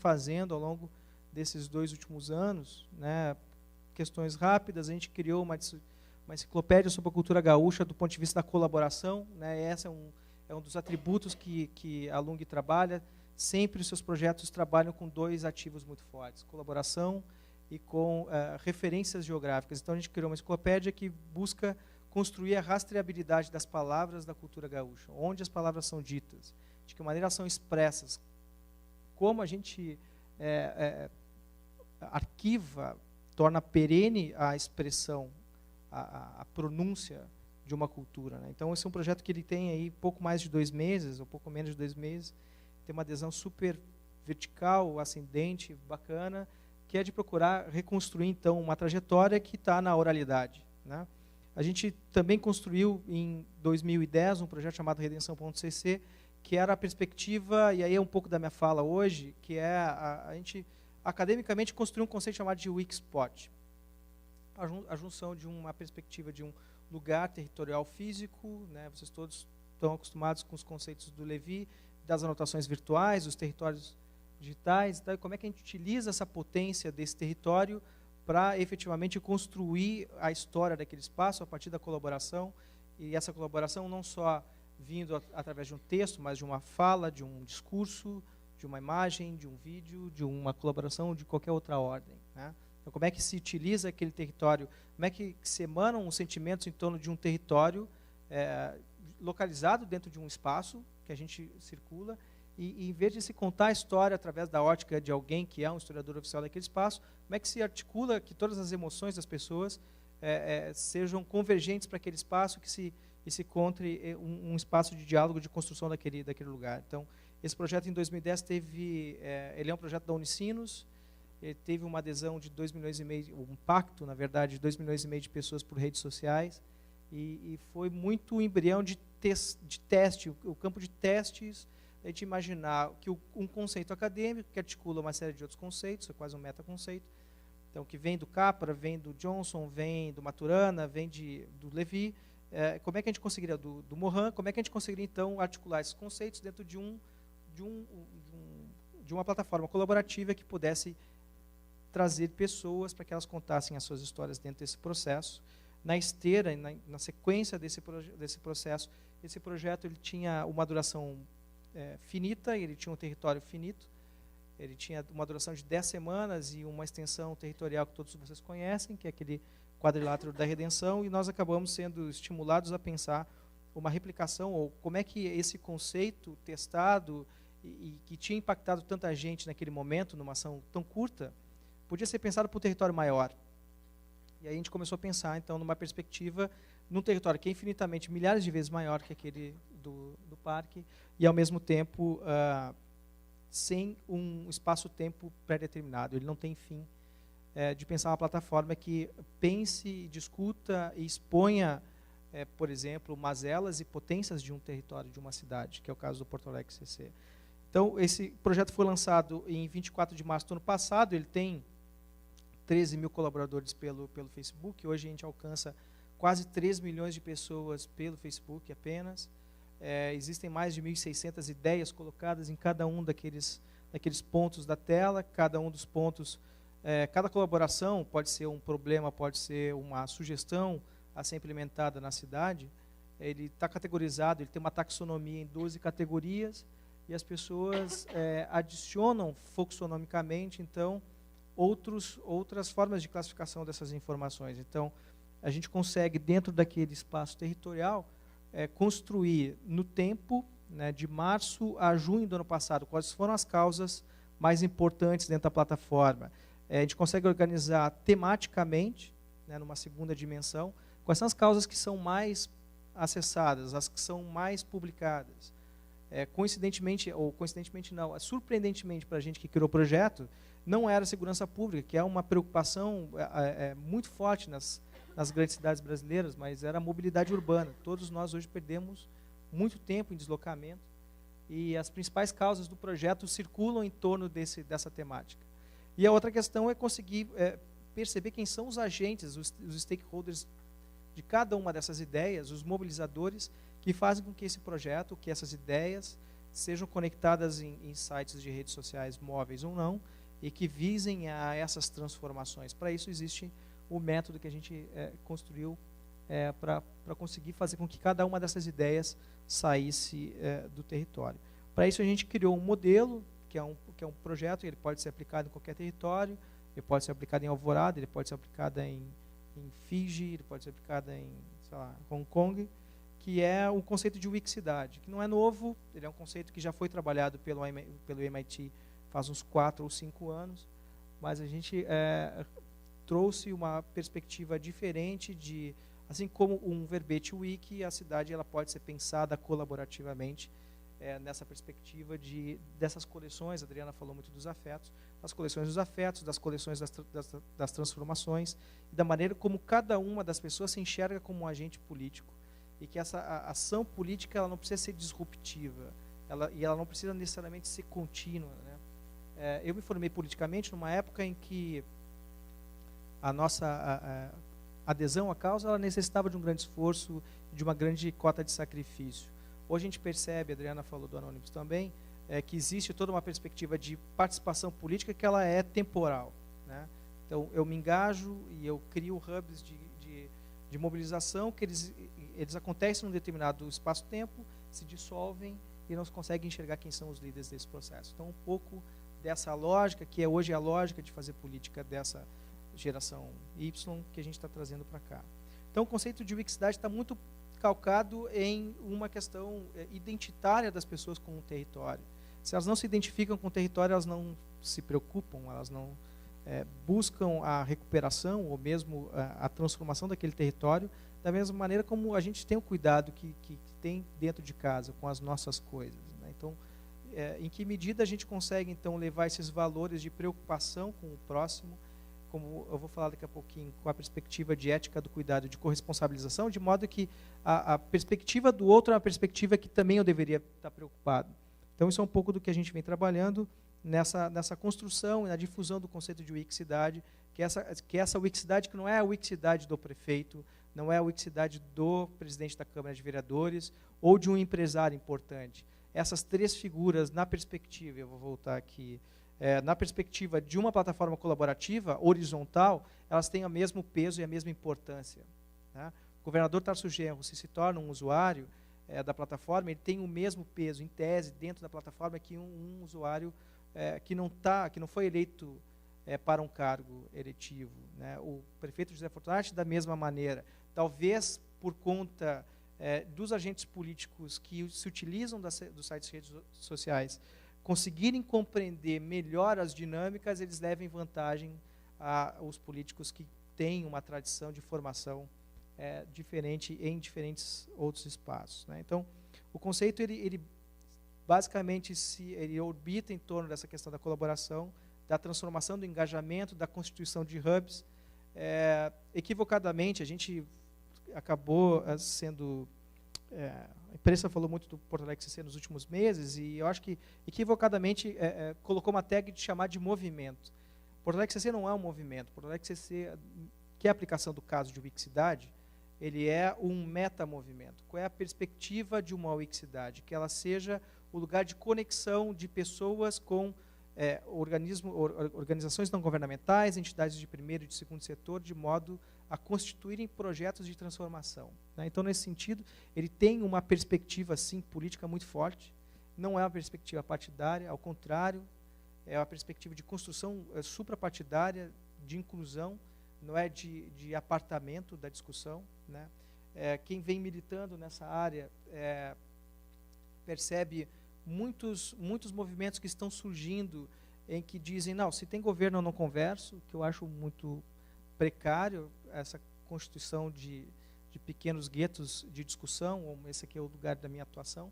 fazendo ao longo desses 2 últimos anos, né? Questões rápidas, a gente criou uma enciclopédia sobre a cultura gaúcha do ponto de vista da colaboração, né? Esse é um dos atributos que a Lung trabalha. Sempre os seus projetos trabalham com 2 ativos muito fortes, colaboração e com referências geográficas. Então, a gente criou uma enciclopédia que busca construir a rastreabilidade das palavras da cultura gaúcha, onde as palavras são ditas, de que maneira elas são expressas, como a gente arquiva, torna perene a expressão, a pronúncia de uma cultura, né? Então, esse é um projeto que ele tem aí pouco mais de 2 meses, ou pouco menos de 2 meses, tem uma adesão super vertical, ascendente, bacana, que é de procurar reconstruir, então, uma trajetória que está na oralidade, né? A gente também construiu, em 2010, um projeto chamado Redenção.cc, que era a perspectiva, e aí é um pouco da minha fala hoje, que é a gente, academicamente, construiu um conceito chamado de Wikspot. A junção de uma perspectiva de um lugar territorial físico, né? Vocês todos estão acostumados com os conceitos do Levi, das anotações virtuais, os territórios digitais, então, como é que a gente utiliza essa potência desse território para efetivamente construir a história daquele espaço a partir da colaboração, e essa colaboração não só vindo através de um texto, mas de uma fala, de um discurso, de uma imagem, de um vídeo, de uma colaboração de qualquer outra ordem, né? Então, como é que se utiliza aquele território, como é que se emanam os sentimentos em torno de um território localizado dentro de um espaço que a gente circula, e em vez de se contar a história através da ótica de alguém que é um historiador oficial daquele espaço, como é que se articula que todas as emoções das pessoas sejam convergentes para aquele espaço, que se encontre um espaço de diálogo, de construção daquele lugar. Então, esse projeto em 2010 ele é um projeto da Unicinos, ele teve uma adesão de 2,5 milhões, um pacto, na verdade, de 2,5 milhões de pessoas por redes sociais, e foi muito o embrião de teste, o campo de testes, a gente imaginar que um conceito acadêmico que articula uma série de outros conceitos, é quase um metaconceito, então, que vem do Capra, vem do Johnson, vem do Maturana, vem do Levi, como é que a gente conseguiria, do Morin, como é que a gente conseguiria, então, articular esses conceitos dentro de uma plataforma colaborativa que pudesse trazer pessoas para que elas contassem as suas histórias dentro desse processo. Na esteira, na sequência desse processo, esse projeto ele tinha uma duração finita, ele tinha um território finito, ele tinha uma duração de 10 semanas e uma extensão territorial que todos vocês conhecem, que é aquele quadrilátero da redenção, e nós acabamos sendo estimulados a pensar uma replicação, ou como é que esse conceito testado e que tinha impactado tanta gente naquele momento, numa ação tão curta, podia ser pensado para um território maior. E aí a gente começou a pensar, então, numa perspectiva, num território que é infinitamente, milhares de vezes maior que aquele do parque, e, ao mesmo tempo, sem um espaço-tempo pré-determinado. Ele não tem fim, de pensar uma plataforma que pense, discuta e exponha, por exemplo, mazelas e potências de um território, de uma cidade, que é o caso do Porto Alegre CC. Então, esse projeto foi lançado em 24 de março do ano passado, ele tem 13 mil colaboradores pelo Facebook, hoje a gente alcança quase 3 milhões de pessoas pelo Facebook apenas, existem mais de 1.600 ideias colocadas em cada um daqueles pontos da tela, cada um dos pontos, cada colaboração pode ser um problema, pode ser uma sugestão a ser implementada na cidade, ele está categorizado, ele tem uma taxonomia em 12 categorias, e as pessoas adicionam fluxonomicamente, então, outras formas de classificação dessas informações. Então, a gente consegue, dentro daquele espaço territorial, construir no tempo, né, de março a junho do ano passado, quais foram as causas mais importantes dentro da plataforma. A gente consegue organizar tematicamente, né, numa segunda dimensão, quais são as causas que são mais acessadas, as que são mais publicadas. Coincidentemente não, surpreendentemente para a gente que criou o projeto, não era a segurança pública, que é uma preocupação muito forte nas grandes cidades brasileiras, mas era a mobilidade urbana. Todos nós hoje perdemos muito tempo em deslocamento, e as principais causas do projeto circulam em torno dessa temática. E a outra questão é conseguir perceber quem são os agentes, os stakeholders de cada uma dessas ideias, os mobilizadores, que fazem com que esse projeto, que essas ideias sejam conectadas em sites de redes sociais móveis ou não, e que visem a essas transformações. Para isso existe o método que a gente construiu para conseguir fazer com que cada uma dessas ideias saísse do território. Para isso a gente criou um modelo, que é um projeto, ele pode ser aplicado em qualquer território, ele pode ser aplicado em Alvorada, ele pode ser aplicado em Fiji, ele pode ser aplicado em, sei lá, Hong Kong, que é o conceito de Wikcidade, que não é novo, ele é um conceito que já foi trabalhado pelo MIT faz uns 4 ou 5 anos, mas a gente trouxe uma perspectiva diferente de, assim como um verbete wiki, a cidade ela pode ser pensada colaborativamente nessa perspectiva dessas coleções. A Adriana falou muito dos afetos, das coleções dos afetos, das coleções das transformações, e da maneira como cada uma das pessoas se enxerga como um agente político, e que essa ação política ela não precisa ser disruptiva, ela não precisa necessariamente ser contínua, né? Eu me formei politicamente numa época em que a nossa adesão à causa ela necessitava de um grande esforço, de uma grande cota de sacrifício. Hoje a gente percebe, a Adriana falou do Anonymous também, que existe toda uma perspectiva de participação política que ela é temporal, né? Então, eu me engajo e eu crio hubs de mobilização que eles acontecem num determinado espaço-tempo, se dissolvem e não se consegue enxergar quem são os líderes desse processo. Então, um pouco dessa lógica, que hoje é a lógica de fazer política dessa geração Y, que a gente está trazendo para cá. Então, o conceito de Wikcidade está muito calcado em uma questão identitária das pessoas com o território. Se elas não se identificam com o território, elas não se preocupam, elas não buscam a recuperação ou mesmo a transformação daquele território, da mesma maneira como a gente tem o cuidado que tem dentro de casa com as nossas coisas, né? Então, em que medida a gente consegue, então, levar esses valores de preocupação com o próximo, como eu vou falar daqui a pouquinho, com a perspectiva de ética do cuidado, de corresponsabilização, de modo que a perspectiva do outro é uma perspectiva que também eu deveria estar preocupado. Então, isso é um pouco do que a gente vem trabalhando nessa construção e na difusão do conceito de Wikcidade, que é essa Wikcidade que não é a Wikcidade do prefeito, não é a Wikcidade do presidente da Câmara de Vereadores ou de um empresário importante. Essas três figuras, na perspectiva, eu vou voltar aqui, na perspectiva de uma plataforma colaborativa, horizontal, elas têm o mesmo peso e a mesma importância, né? O governador Tarso Genro, se torna um usuário da plataforma, ele tem o mesmo peso, em tese, dentro da plataforma, que um usuário que não foi eleito para um cargo eletivo, né? O prefeito José Fortunati, da mesma maneira. Talvez por conta dos agentes políticos que se utilizam dos sites de redes sociais conseguirem compreender melhor as dinâmicas, eles levem vantagem aos políticos que têm uma tradição de formação diferente em diferentes outros espaços, né? Então, o conceito, ele basicamente ele orbita em torno dessa questão da colaboração, da transformação do engajamento, da constituição de hubs. Equivocadamente, a gente acabou sendo... a imprensa falou muito do Porto Alegre CC nos últimos meses, e eu acho que, equivocadamente, colocou uma tag de chamar de movimento. Porto Alegre CC não é um movimento. Porto Alegre CC, que é a aplicação do caso de Wikcidade, ele é um metamovimento. Qual é a perspectiva de uma Wikcidade? Que ela seja o lugar de conexão de pessoas com organizações não governamentais, entidades de primeiro e de segundo setor, de modo a constituírem projetos de transformação, né? Então, nesse sentido, ele tem uma perspectiva, sim, política muito forte. Não é uma perspectiva partidária, ao contrário, é uma perspectiva de construção suprapartidária, de inclusão, não é de apartamento da discussão, né? Quem vem militando nessa área percebe muitos movimentos que estão surgindo em que dizem, não, se tem governo eu não converso, que eu acho muito precário, essa constituição de pequenos guetos de discussão. Esse aqui é o lugar da minha atuação.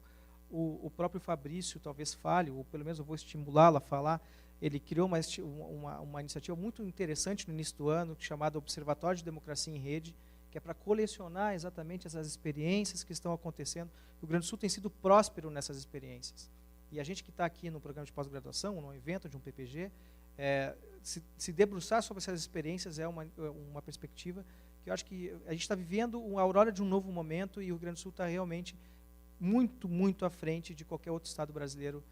O próprio Fabrício talvez fale, ou pelo menos eu vou estimulá-lo a falar. Ele criou uma iniciativa muito interessante no início do ano, chamada Observatório de Democracia em Rede, que é para colecionar exatamente essas experiências que estão acontecendo. O Rio Grande do Sul tem sido próspero nessas experiências. E a gente que está aqui no programa de pós-graduação, num evento de um PPG, se debruçar sobre essas experiências é uma perspectiva que eu acho que a gente está vivendo a aurora de um novo momento, e o Rio Grande do Sul está realmente muito, muito à frente de qualquer outro estado brasileiro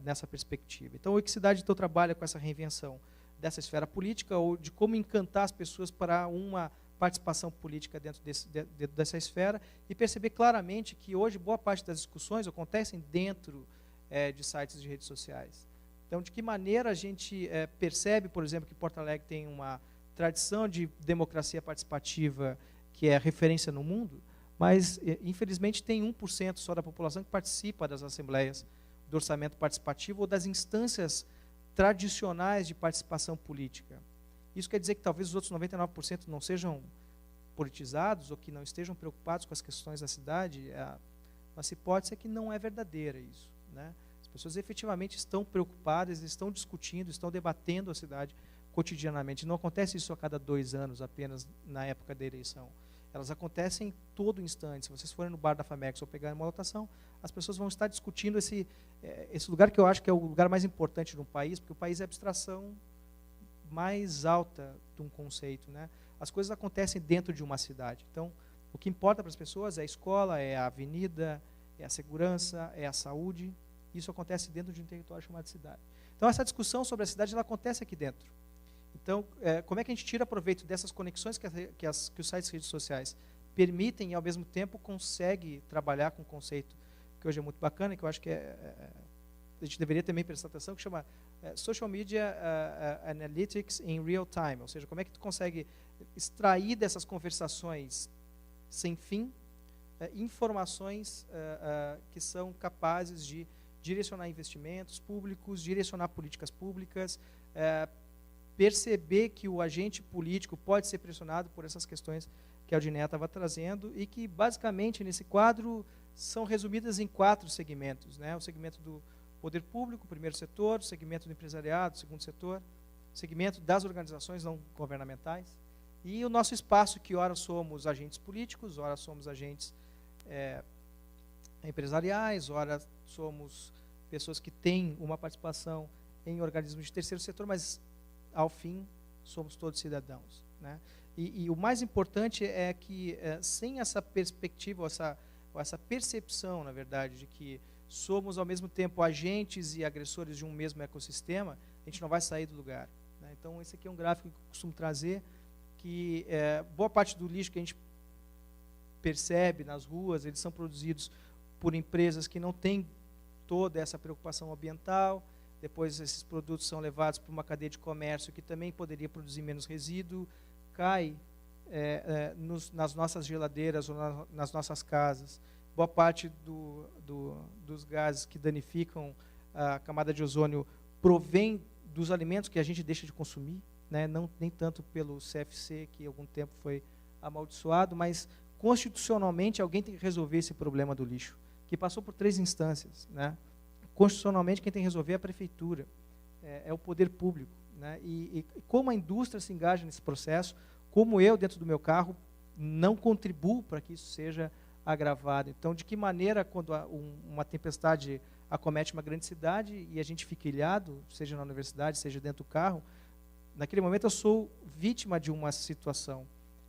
nessa perspectiva. Então, o Wikicidade então, trabalha com essa reinvenção dessa esfera política, ou de como encantar as pessoas para uma participação política dentro dessa esfera, e perceber claramente que hoje boa parte das discussões acontecem dentro de sites de redes sociais. Então, de que maneira a gente percebe, por exemplo, que Porto Alegre tem uma tradição de democracia participativa que é referência no mundo, mas, infelizmente, tem 1% só da população que participa das assembleias do orçamento participativo ou das instâncias tradicionais de participação política. Isso quer dizer que talvez os outros 99% não sejam politizados ou que não estejam preocupados com as questões da cidade. Nossa hipótese é que não é verdadeira isso, né? As pessoas efetivamente estão preocupadas, estão discutindo, estão debatendo a cidade cotidianamente. Não acontece isso a cada 2 anos, apenas na época da eleição. Elas acontecem em todo instante. Se vocês forem no bar da Famex ou pegarem uma lotação, as pessoas vão estar discutindo esse lugar que eu acho que é o lugar mais importante de um país, porque o país é a abstração mais alta de um conceito, né? As coisas acontecem dentro de uma cidade. Então, o que importa para as pessoas é a escola, é a avenida, é a segurança, é a saúde. Isso acontece dentro de um território chamado cidade. Então, essa discussão sobre a cidade ela acontece aqui dentro. Então, como é que a gente tira proveito dessas conexões que os sites de redes sociais permitem e, ao mesmo tempo, consegue trabalhar com um conceito que hoje é muito bacana e que eu acho que a gente deveria também prestar atenção, que chama Social Media Analytics in Real Time, ou seja, como é que tu consegue extrair dessas conversações sem fim informações que são capazes de direcionar investimentos públicos, direcionar políticas públicas, perceber que o agente político pode ser pressionado por essas questões que a Audiné estava trazendo e que, basicamente, nesse quadro, são resumidas em 4 segmentos, né? O segmento do poder público, o primeiro setor, o segmento do empresariado, o segundo setor, o segmento das organizações não governamentais e o nosso espaço, que ora somos agentes políticos, ora somos agentes empresariais, ora somos pessoas que têm uma participação em organismos de terceiro setor, mas, ao fim, somos todos cidadãos, né? E o mais importante é que, sem essa perspectiva, ou essa percepção, na verdade, de que somos, ao mesmo tempo, agentes e agressores de um mesmo ecossistema, a gente não vai sair do lugar, né? Então, esse aqui é um gráfico que eu costumo trazer, que boa parte do lixo que a gente percebe nas ruas, eles são produzidos por empresas que não têm toda essa preocupação ambiental. Depois, esses produtos são levados para uma cadeia de comércio que também poderia produzir menos resíduo, cai nas nossas geladeiras ou nas nossas casas. Boa parte dos gases que danificam a camada de ozônio provém dos alimentos que a gente deixa de consumir, né? Nem tanto pelo CFC, que há algum tempo foi amaldiçoado, mas constitucionalmente alguém tem que resolver esse problema do lixo, que passou por 3 instâncias, né? Constitucionalmente, quem tem que resolver é a prefeitura, é o poder público, né? E como a indústria se engaja nesse processo, como eu, dentro do meu carro, não contribuo para que isso seja agravado. Então, de que maneira, quando uma tempestade acomete uma grande cidade e a gente fica ilhado, seja na universidade, seja dentro do carro, naquele momento eu sou vítima de uma situação.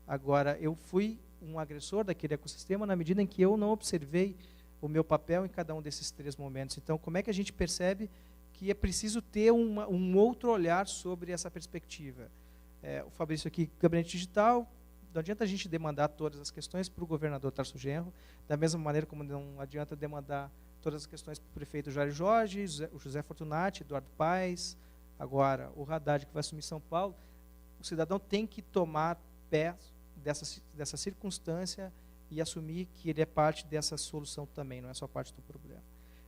Agora, eu fui um agressor daquele ecossistema na medida em que eu não observei o meu papel em cada um desses 3 momentos. Então, como é que a gente percebe que é preciso ter um outro olhar sobre essa perspectiva? O Fabrício aqui, gabinete digital, não adianta a gente demandar todas as questões para o governador Tarso Genro, da mesma maneira como não adianta demandar todas as questões para o prefeito Jair Jorge, o José Fortunati, Eduardo Paes, agora o Haddad, que vai assumir São Paulo. O cidadão tem que tomar pé dessa circunstância e assumir que ele é parte dessa solução também, não é só parte do problema.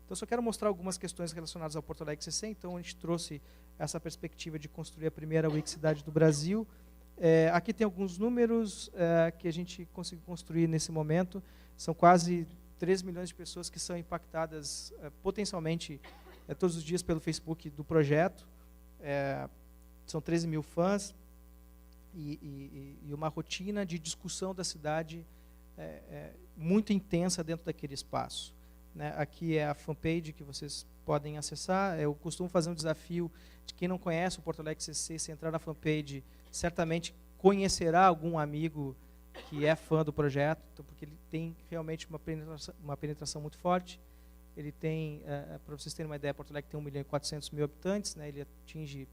Então, eu só quero mostrar algumas questões relacionadas ao Porto Alegre CC. Então, a gente trouxe essa perspectiva de construir a primeira Wikicidade do Brasil. Aqui tem alguns números que a gente conseguiu construir nesse momento. São quase 3 milhões de pessoas que são impactadas potencialmente todos os dias pelo Facebook do projeto. São 13 mil fãs e uma rotina de discussão da cidade muito intensa dentro daquele espaço, né? Aqui é a fanpage que vocês podem acessar. Eu costumo fazer um desafio de quem não conhece o Porto Alegre CC, se entrar na fanpage, certamente conhecerá algum amigo que é fã do projeto, então, porque ele tem realmente uma penetração muito forte. Ele tem, para vocês terem uma ideia, Porto Alegre tem 1.400.000 habitantes, né, ele atinge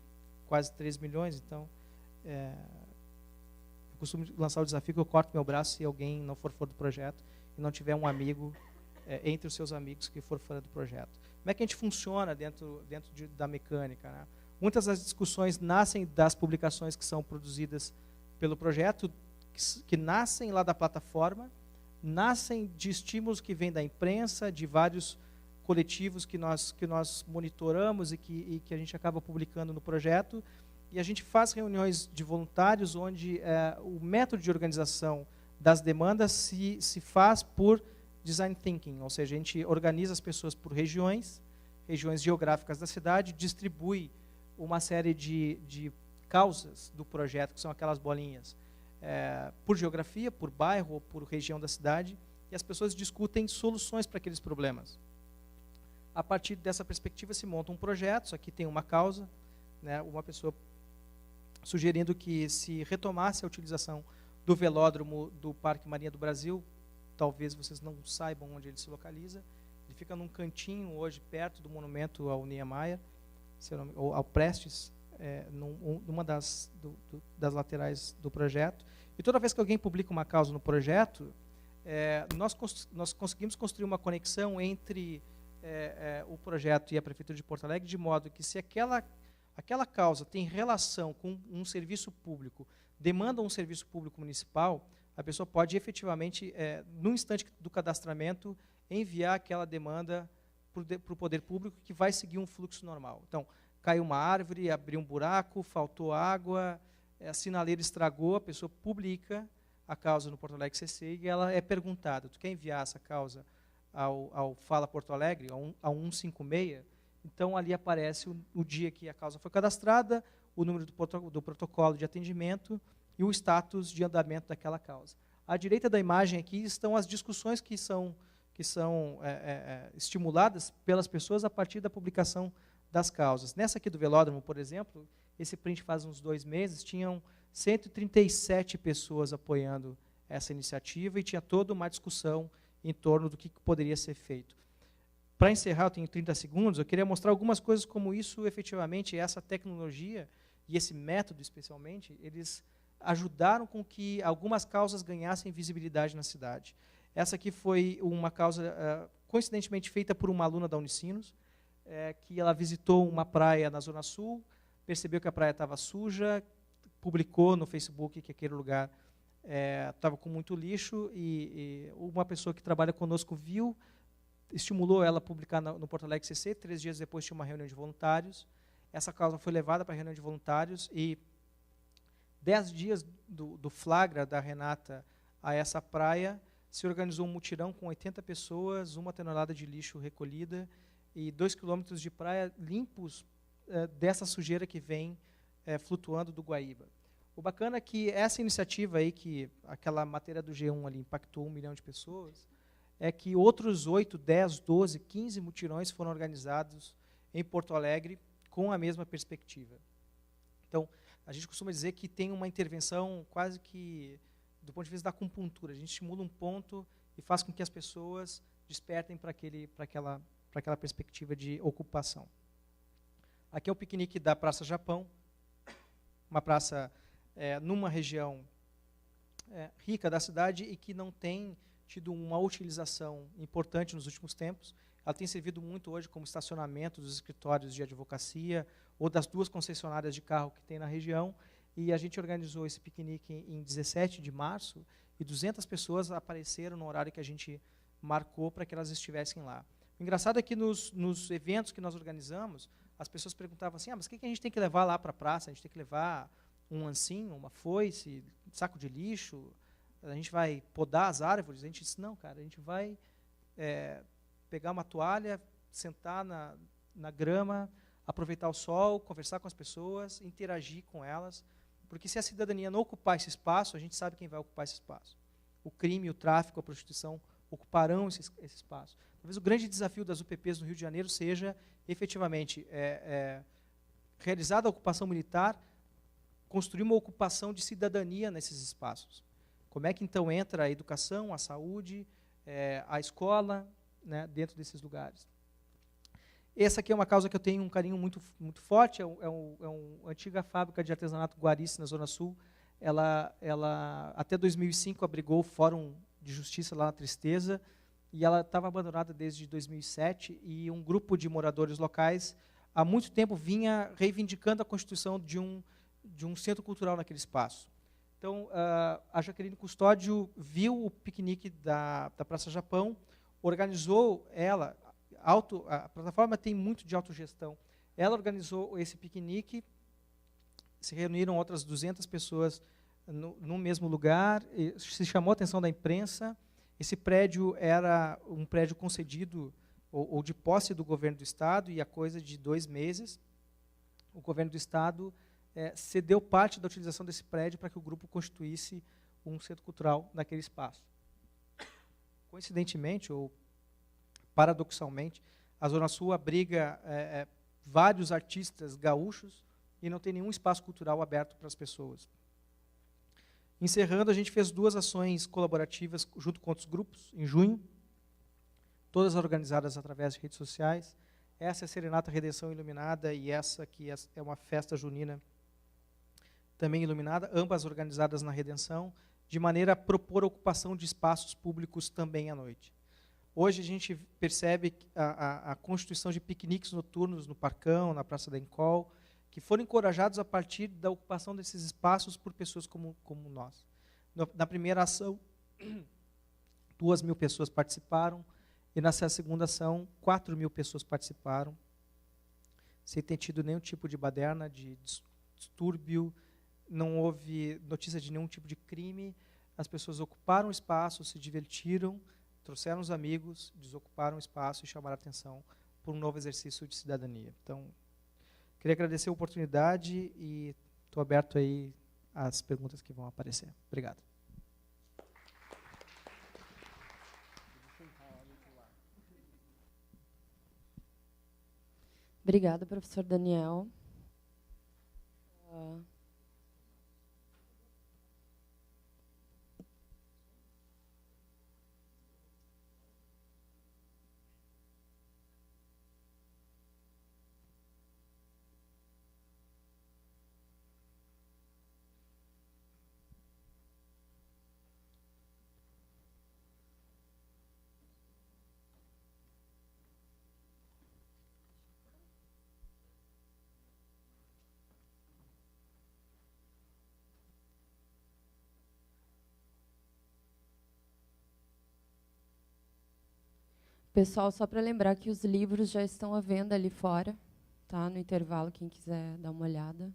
quase 3 milhões, então eu costumo lançar o desafio que eu corto meu braço se alguém não for fã do projeto e não tiver um amigo entre os seus amigos que for fã do projeto. Como é que a gente funciona dentro da mecânica, né? Muitas das discussões nascem das publicações que são produzidas pelo projeto, que nascem lá da plataforma, nascem de estímulos que vêm da imprensa, de vários coletivos que nós monitoramos e que a gente acaba publicando no projeto, e a gente faz reuniões de voluntários onde o método de organização das demandas se faz por design thinking, ou seja, a gente organiza as pessoas por regiões geográficas da cidade, distribui uma série de causas do projeto, que são aquelas bolinhas, por geografia, por bairro ou por região da cidade, e as pessoas discutem soluções para aqueles problemas. A partir dessa perspectiva se monta um projeto, isso aqui tem uma causa, né, uma pessoa sugerindo que se retomasse a utilização do velódromo do Parque Marinha do Brasil. Talvez vocês não saibam onde ele se localiza. Ele fica num cantinho hoje, perto do monumento ao Niemeyer, ou ao Prestes, numa das laterais do projeto. E toda vez que alguém publica uma causa no projeto, nós conseguimos construir uma conexão entre o projeto e a Prefeitura de Porto Alegre, de modo que se aquela causa tem relação com um serviço público, demanda um serviço público municipal, a pessoa pode efetivamente, no instante do cadastramento, enviar aquela demanda para o poder público, que vai seguir um fluxo normal. Então, caiu uma árvore, abriu um buraco, faltou água, a sinaleira estragou, a pessoa publica a causa no Porto Alegre CC e ela é perguntada, tu quer enviar essa causa ao Fala Porto Alegre, ao 156? Então, ali aparece o dia que a causa foi cadastrada, o número do protocolo de atendimento e o status de andamento daquela causa. À direita da imagem aqui estão as discussões que são estimuladas pelas pessoas a partir da publicação das causas. Nessa aqui do velódromo, por exemplo, esse print faz uns 2 meses, tinham 137 pessoas apoiando essa iniciativa e tinha toda uma discussão em torno do que poderia ser feito. Para encerrar, eu tenho 30 segundos, eu queria mostrar algumas coisas como isso, efetivamente, essa tecnologia e esse método, especialmente, eles ajudaram com que algumas causas ganhassem visibilidade na cidade. Essa aqui foi uma causa, coincidentemente, feita por uma aluna da Unicinos, que ela visitou uma praia na Zona Sul, percebeu que a praia estava suja, publicou no Facebook que aquele lugar estava com muito lixo, e uma pessoa que trabalha conosco viu, estimulou ela a publicar no Porto Alegre CC. 3 dias depois tinha uma reunião de voluntários. Essa causa foi levada para a reunião de voluntários e 10 dias do flagra da Renata a essa praia, se organizou um mutirão com 80 pessoas, 1 tonelada de lixo recolhida e 2 quilômetros de praia limpos dessa sujeira que vem flutuando do Guaíba. O bacana é que essa iniciativa aí, que aquela matéria do G1 ali impactou 1 milhão de pessoas, é que outros 8, 10, 12, 15 mutirões foram organizados em Porto Alegre com a mesma perspectiva. Então, a gente costuma dizer que tem uma intervenção quase que do ponto de vista da acupuntura. A gente estimula um ponto e faz com que as pessoas despertem para aquela perspectiva de ocupação. Aqui é o piquenique da Praça Japão, uma praça numa região rica da cidade e que não tem tido uma utilização importante nos últimos tempos. Ela tem servido muito hoje como estacionamento dos escritórios de advocacia ou das 2 concessionárias de carro que tem na região, e a gente organizou esse piquenique em 17 de março, e 200 pessoas apareceram no horário que a gente marcou para que elas estivessem lá. O engraçado é que nos eventos que nós organizamos, as pessoas perguntavam assim, mas o que a gente tem que levar lá para a praça? A gente tem que levar um ancinho, uma foice, saco de lixo? A gente vai podar as árvores? A gente disse, não, cara, a gente vai pegar uma toalha, sentar na grama, aproveitar o sol, conversar com as pessoas, interagir com elas, porque se a cidadania não ocupar esse espaço, a gente sabe quem vai ocupar esse espaço. O crime, o tráfico, a prostituição ocuparão esse espaço. Talvez o grande desafio das UPPs no Rio de Janeiro seja, efetivamente, realizada a ocupação militar, construir uma ocupação de cidadania nesses espaços. Como é que, então, entra a educação, a saúde, a escola, né, dentro desses lugares? Essa aqui é uma causa que eu tenho um carinho muito, muito forte, é uma antiga fábrica de artesanato Guarici, na Zona Sul. Ela, até 2005, abrigou o Fórum de Justiça lá na Tristeza, e ela estava abandonada desde 2007, e um grupo de moradores locais, há muito tempo, vinha reivindicando a constituição de um centro cultural naquele espaço. Então, a Jaqueline Custódio viu o piquenique da Praça Japão, organizou ela. A plataforma tem muito de autogestão. Ela organizou esse piquenique, se reuniram outras 200 pessoas no mesmo lugar, se chamou a atenção da imprensa. Esse prédio era um prédio concedido ou de posse do governo do Estado, e há coisa de 2 meses, o governo do Estado cedeu parte da utilização desse prédio para que o grupo constituísse um centro cultural naquele espaço. Coincidentemente, ou paradoxalmente, a Zona Sul abriga vários artistas gaúchos e não tem nenhum espaço cultural aberto para as pessoas. Encerrando, a gente fez 2 ações colaborativas junto com outros grupos, em junho, todas organizadas através de redes sociais. Essa é a Serenata Redenção Iluminada, e essa aqui é uma festa junina também iluminada, ambas organizadas na Redenção, de maneira a propor a ocupação de espaços públicos também à noite. Hoje a gente percebe a constituição de piqueniques noturnos no Parcão, na Praça da Encol, que foram encorajados a partir da ocupação desses espaços por pessoas como nós. Na primeira ação, 2.000 pessoas participaram, e na segunda ação, 4.000 pessoas participaram, sem ter tido nenhum tipo de baderna, de distúrbio, não houve notícia de nenhum tipo de crime. As pessoas ocuparam o espaço, se divertiram, trouxeram os amigos, desocuparam o espaço e chamaram a atenção por um novo exercício de cidadania. Então, queria agradecer a oportunidade e estou aberto aí às perguntas que vão aparecer. Obrigado. Obrigada, professor Daniel. Pessoal, só para lembrar que os livros já estão à venda ali fora, tá? No intervalo, quem quiser dar uma olhada.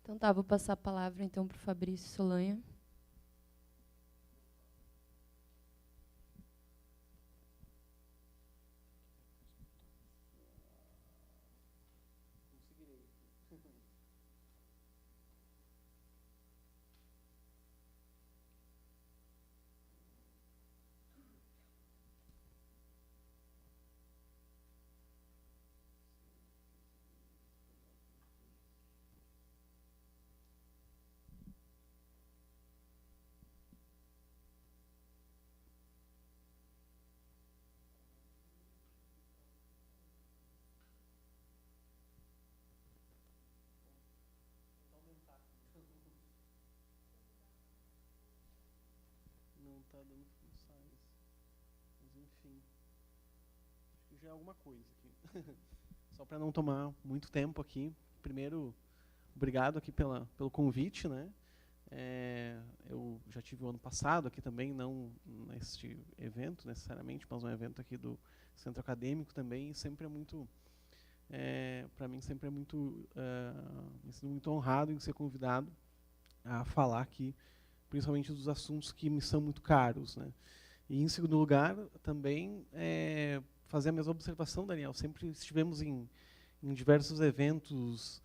Então tá, vou passar a palavra então para o Fabrício Solanha. enfim, acho que já é alguma coisa aqui. Só para não tomar muito tempo aqui, primeiro, obrigado aqui pelo convite, né? Eu já tive o ano passado aqui também, não neste evento necessariamente, mas um evento aqui do Centro Acadêmico também, e sempre é muito, para mim sempre é muito, me sinto muito honrado em ser convidado a falar aqui, principalmente dos assuntos que me são muito caros, né? E em segundo lugar, também fazer a mesma observação, Daniel, sempre estivemos em diversos eventos,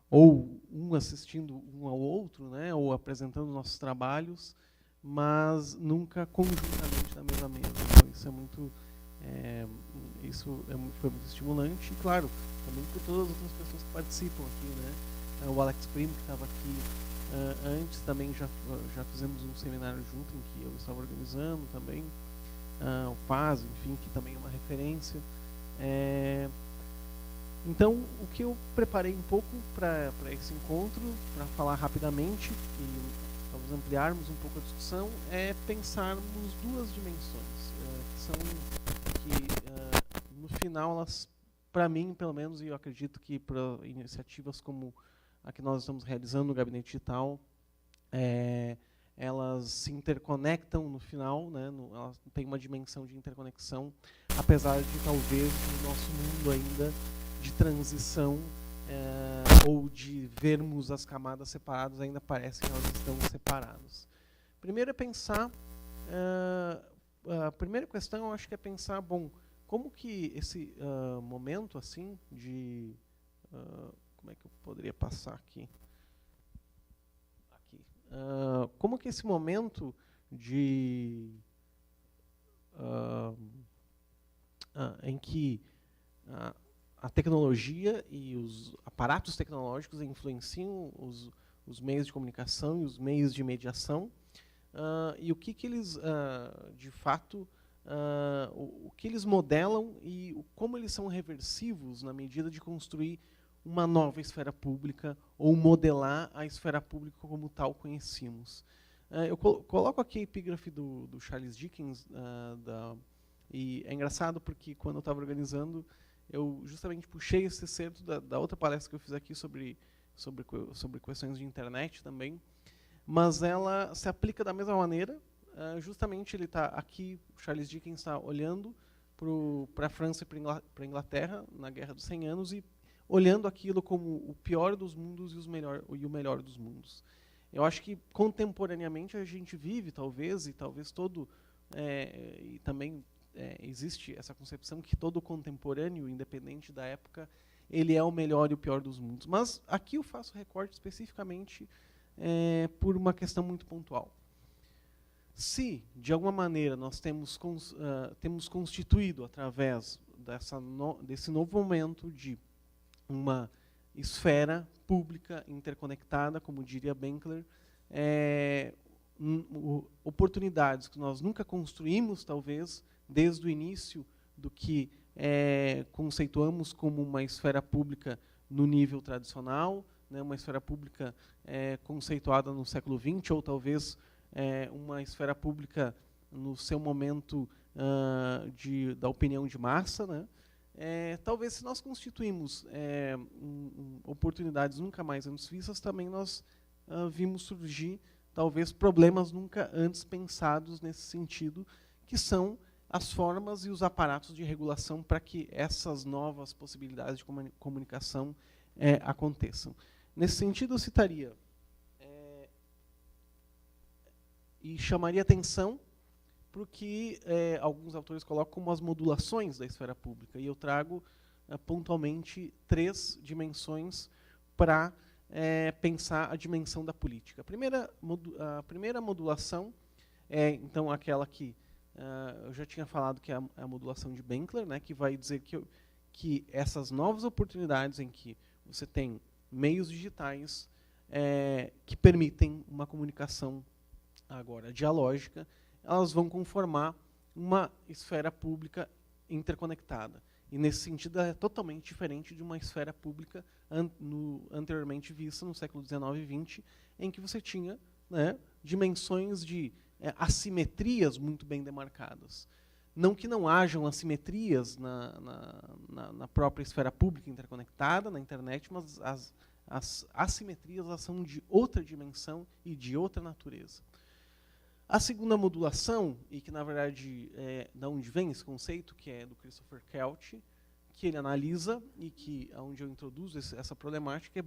ou um assistindo um ao outro, né, ou apresentando nossos trabalhos, mas nunca conjuntamente na mesma mesa. Então, foi muito estimulante, e claro, também por todas as outras pessoas que participam aqui, né? O Alex Primo, que estava aqui antes, também já fizemos um seminário junto, em que eu estava organizando também, o Paz, enfim, que também é uma referência. Então, o que eu preparei um pouco para esse encontro, para falar rapidamente e talvez ampliarmos um pouco a discussão, é pensarmos duas dimensões, que no final, elas, para mim, pelo menos, e eu acredito que para iniciativas como a que nós estamos realizando no Gabinete Digital, elas se interconectam no final, né? Elas têm uma dimensão de interconexão, apesar de talvez no nosso mundo ainda de transição, ou de vermos as camadas separadas, ainda parece que elas estão separadas. Primeiro é pensar, a primeira questão eu acho que é pensar, bom, como que esse momento assim de, como é que eu poderia passar aqui? Como que esse momento de em que a tecnologia e os aparatos tecnológicos influenciam os meios de comunicação e os meios de mediação, e o que eles, de fato, o que eles modelam e como eles são reversivos na medida de construir uma nova esfera pública ou modelar a esfera pública como tal conhecemos. Eu coloco aqui a epígrafe do Charles Dickens, e é engraçado porque quando eu estava organizando, eu justamente puxei esse excerto da outra palestra que eu fiz aqui sobre questões de internet também, mas ela se aplica da mesma maneira. Justamente ele está aqui, o Charles Dickens está olhando para a França e para a Inglaterra na Guerra dos 100 Anos e olhando aquilo como o pior dos mundos e o melhor dos mundos. Eu acho que contemporaneamente a gente vive, talvez, e talvez todo, e também existe essa concepção que todo contemporâneo, independente da época, ele é o melhor e o pior dos mundos. Mas aqui eu faço recorte especificamente por uma questão muito pontual. Se, de alguma maneira, nós temos constituído, através desse novo momento de uma esfera pública interconectada, como diria Benkler, oportunidades que nós nunca construímos, talvez, desde o início do que conceituamos como uma esfera pública no nível tradicional, né, uma esfera pública conceituada no século XX, ou talvez uma esfera pública no seu momento da opinião de massa, né? Talvez, se nós constituímos oportunidades nunca mais antes vistas, também nós vimos surgir, talvez, problemas nunca antes pensados nesse sentido, que são as formas e os aparatos de regulação para que essas novas possibilidades de comunicação aconteçam. Nesse sentido, eu citaria e chamaria atenção para o que alguns autores colocam como as modulações da esfera pública. E eu trago pontualmente 3 dimensões para pensar a dimensão da política. A primeira modulação é, então, aquela que eu já tinha falado, que é a modulação de Benkler, né, que vai dizer que essas novas oportunidades em que você tem meios digitais que permitem uma comunicação agora dialógica, elas vão conformar uma esfera pública interconectada. E, nesse sentido, é totalmente diferente de uma esfera pública anteriormente vista no século XIX e XX, em que você tinha, né, dimensões de assimetrias muito bem demarcadas. Não que não hajam assimetrias na própria esfera pública interconectada, na internet, mas as assimetrias elas são de outra dimensão e de outra natureza. A segunda modulação, e que na verdade é da onde vem esse conceito, que é do Christopher Kelty, que ele analisa e que onde eu introduzo essa problemática, é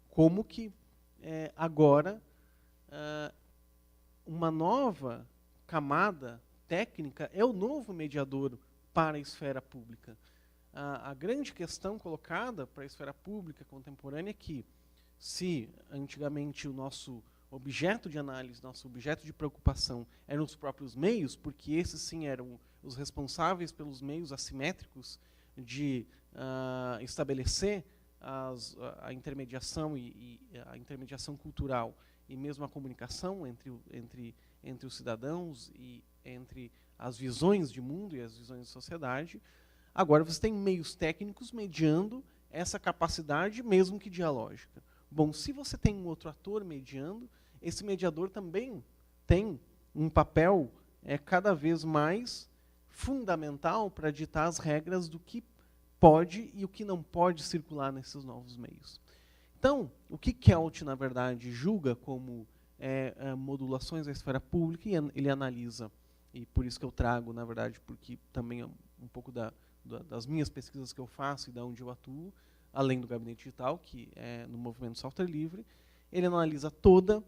como que agora uma nova camada técnica é o novo mediador para a esfera pública. A grande questão colocada para a esfera pública contemporânea é que, se antigamente o nosso objeto de análise, nosso objeto de preocupação eram os próprios meios, porque esses sim eram os responsáveis pelos meios assimétricos de estabelecer a intermediação e a intermediação cultural e mesmo a comunicação entre os cidadãos e entre as visões de mundo e as visões de sociedade. Agora você tem meios técnicos mediando essa capacidade, mesmo que dialógica. Bom, se você tem um outro ator mediando, esse mediador também tem um papel cada vez mais fundamental para ditar as regras do que pode e o que não pode circular nesses novos meios. Então, o que Kelty, na verdade, julga como modulações da esfera pública, e ele analisa, e por isso que eu trago, na verdade, porque também é um pouco das minhas pesquisas que eu faço e da onde eu atuo, além do Gabinete Digital, que é no movimento software livre, ele analisa toda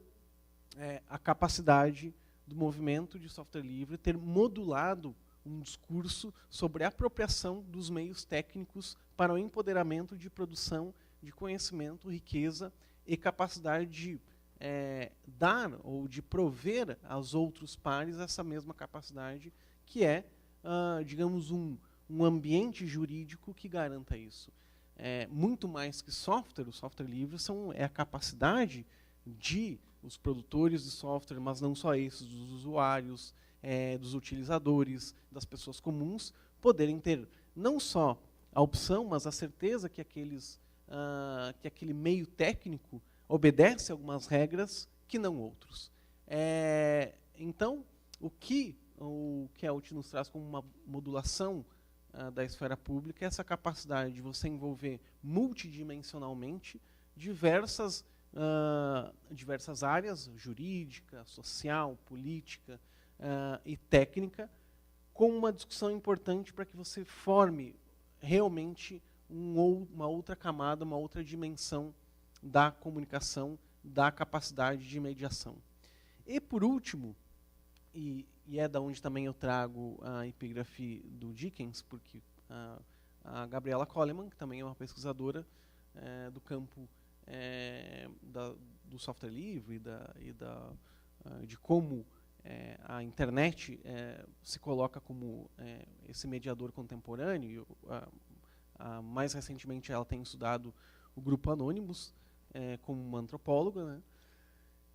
a capacidade do movimento de software livre ter modulado um discurso sobre a apropriação dos meios técnicos para o empoderamento de produção de conhecimento, riqueza e capacidade de dar ou de prover aos outros pares essa mesma capacidade, que é, digamos, um ambiente jurídico que garanta isso. Muito mais que software, o software livre é a capacidade de os produtores de software, mas não só esses, dos usuários, dos utilizadores, das pessoas comuns, poderem ter não só a opção, mas a certeza que aquele meio técnico obedece a algumas regras que não outros. Então, o que o Kelty nos traz como uma modulação da esfera pública é essa capacidade de você envolver multidimensionalmente diversas áreas, jurídica, social, política e técnica, com uma discussão importante para que você forme realmente uma outra camada, uma outra dimensão da comunicação, da capacidade de mediação. E, por último, e é da onde também eu trago a epígrafe do Dickens, porque a Gabriela Coleman, que também é uma pesquisadora do campo do software livre de como a internet se coloca como esse mediador contemporâneo. Mais recentemente ela tem estudado o grupo Anonymous como uma antropóloga, né?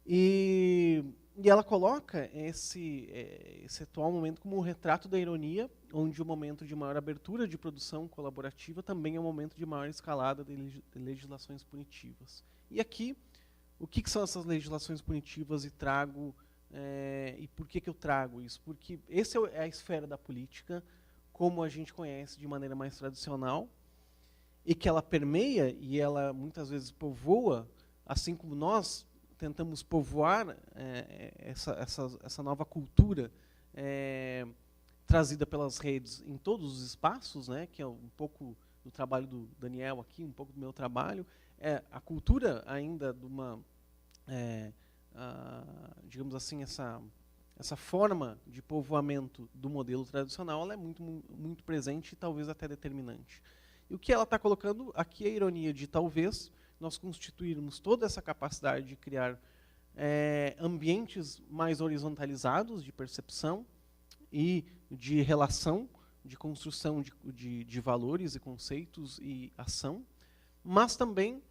E ela coloca esse atual momento como um retrato da ironia, onde o momento de maior abertura de produção colaborativa também é um momento de maior escalada de legislações punitivas. E aqui, o que são essas legislações punitivas e por que eu trago isso? Porque essa é a esfera da política, como a gente conhece de maneira mais tradicional, e que ela permeia e ela muitas vezes povoa, assim como nós tentamos povoar essa nova cultura trazida pelas redes em todos os espaços, né, que é um pouco do trabalho do Daniel aqui, um pouco do meu trabalho. A cultura ainda de uma, digamos assim, essa forma de povoamento do modelo tradicional, ela é muito, muito presente e talvez até determinante. E o que ela está colocando aqui é a ironia de talvez nós constituirmos toda essa capacidade de criar ambientes mais horizontalizados de percepção e de relação, de construção de valores e conceitos e ação, mas também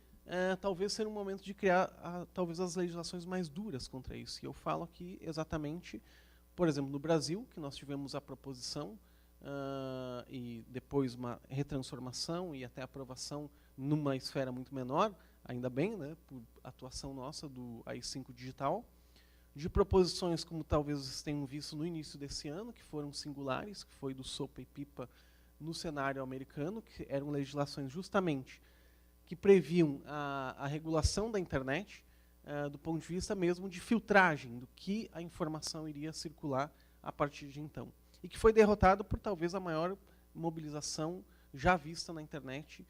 talvez ser um momento de criar talvez as legislações mais duras contra isso. E eu falo aqui exatamente, por exemplo, no Brasil, que nós tivemos a proposição e depois uma retransformação e até aprovação numa esfera muito menor, ainda bem, né, por atuação nossa do AI-5 Digital, de proposições como talvez vocês tenham visto no início desse ano, que foram singulares, que foi do sopa e pipa no cenário americano, que eram legislações justamente que previam a regulação da internet, do ponto de vista mesmo de filtragem do que a informação iria circular a partir de então. E que foi derrotado por talvez a maior mobilização já vista na internet,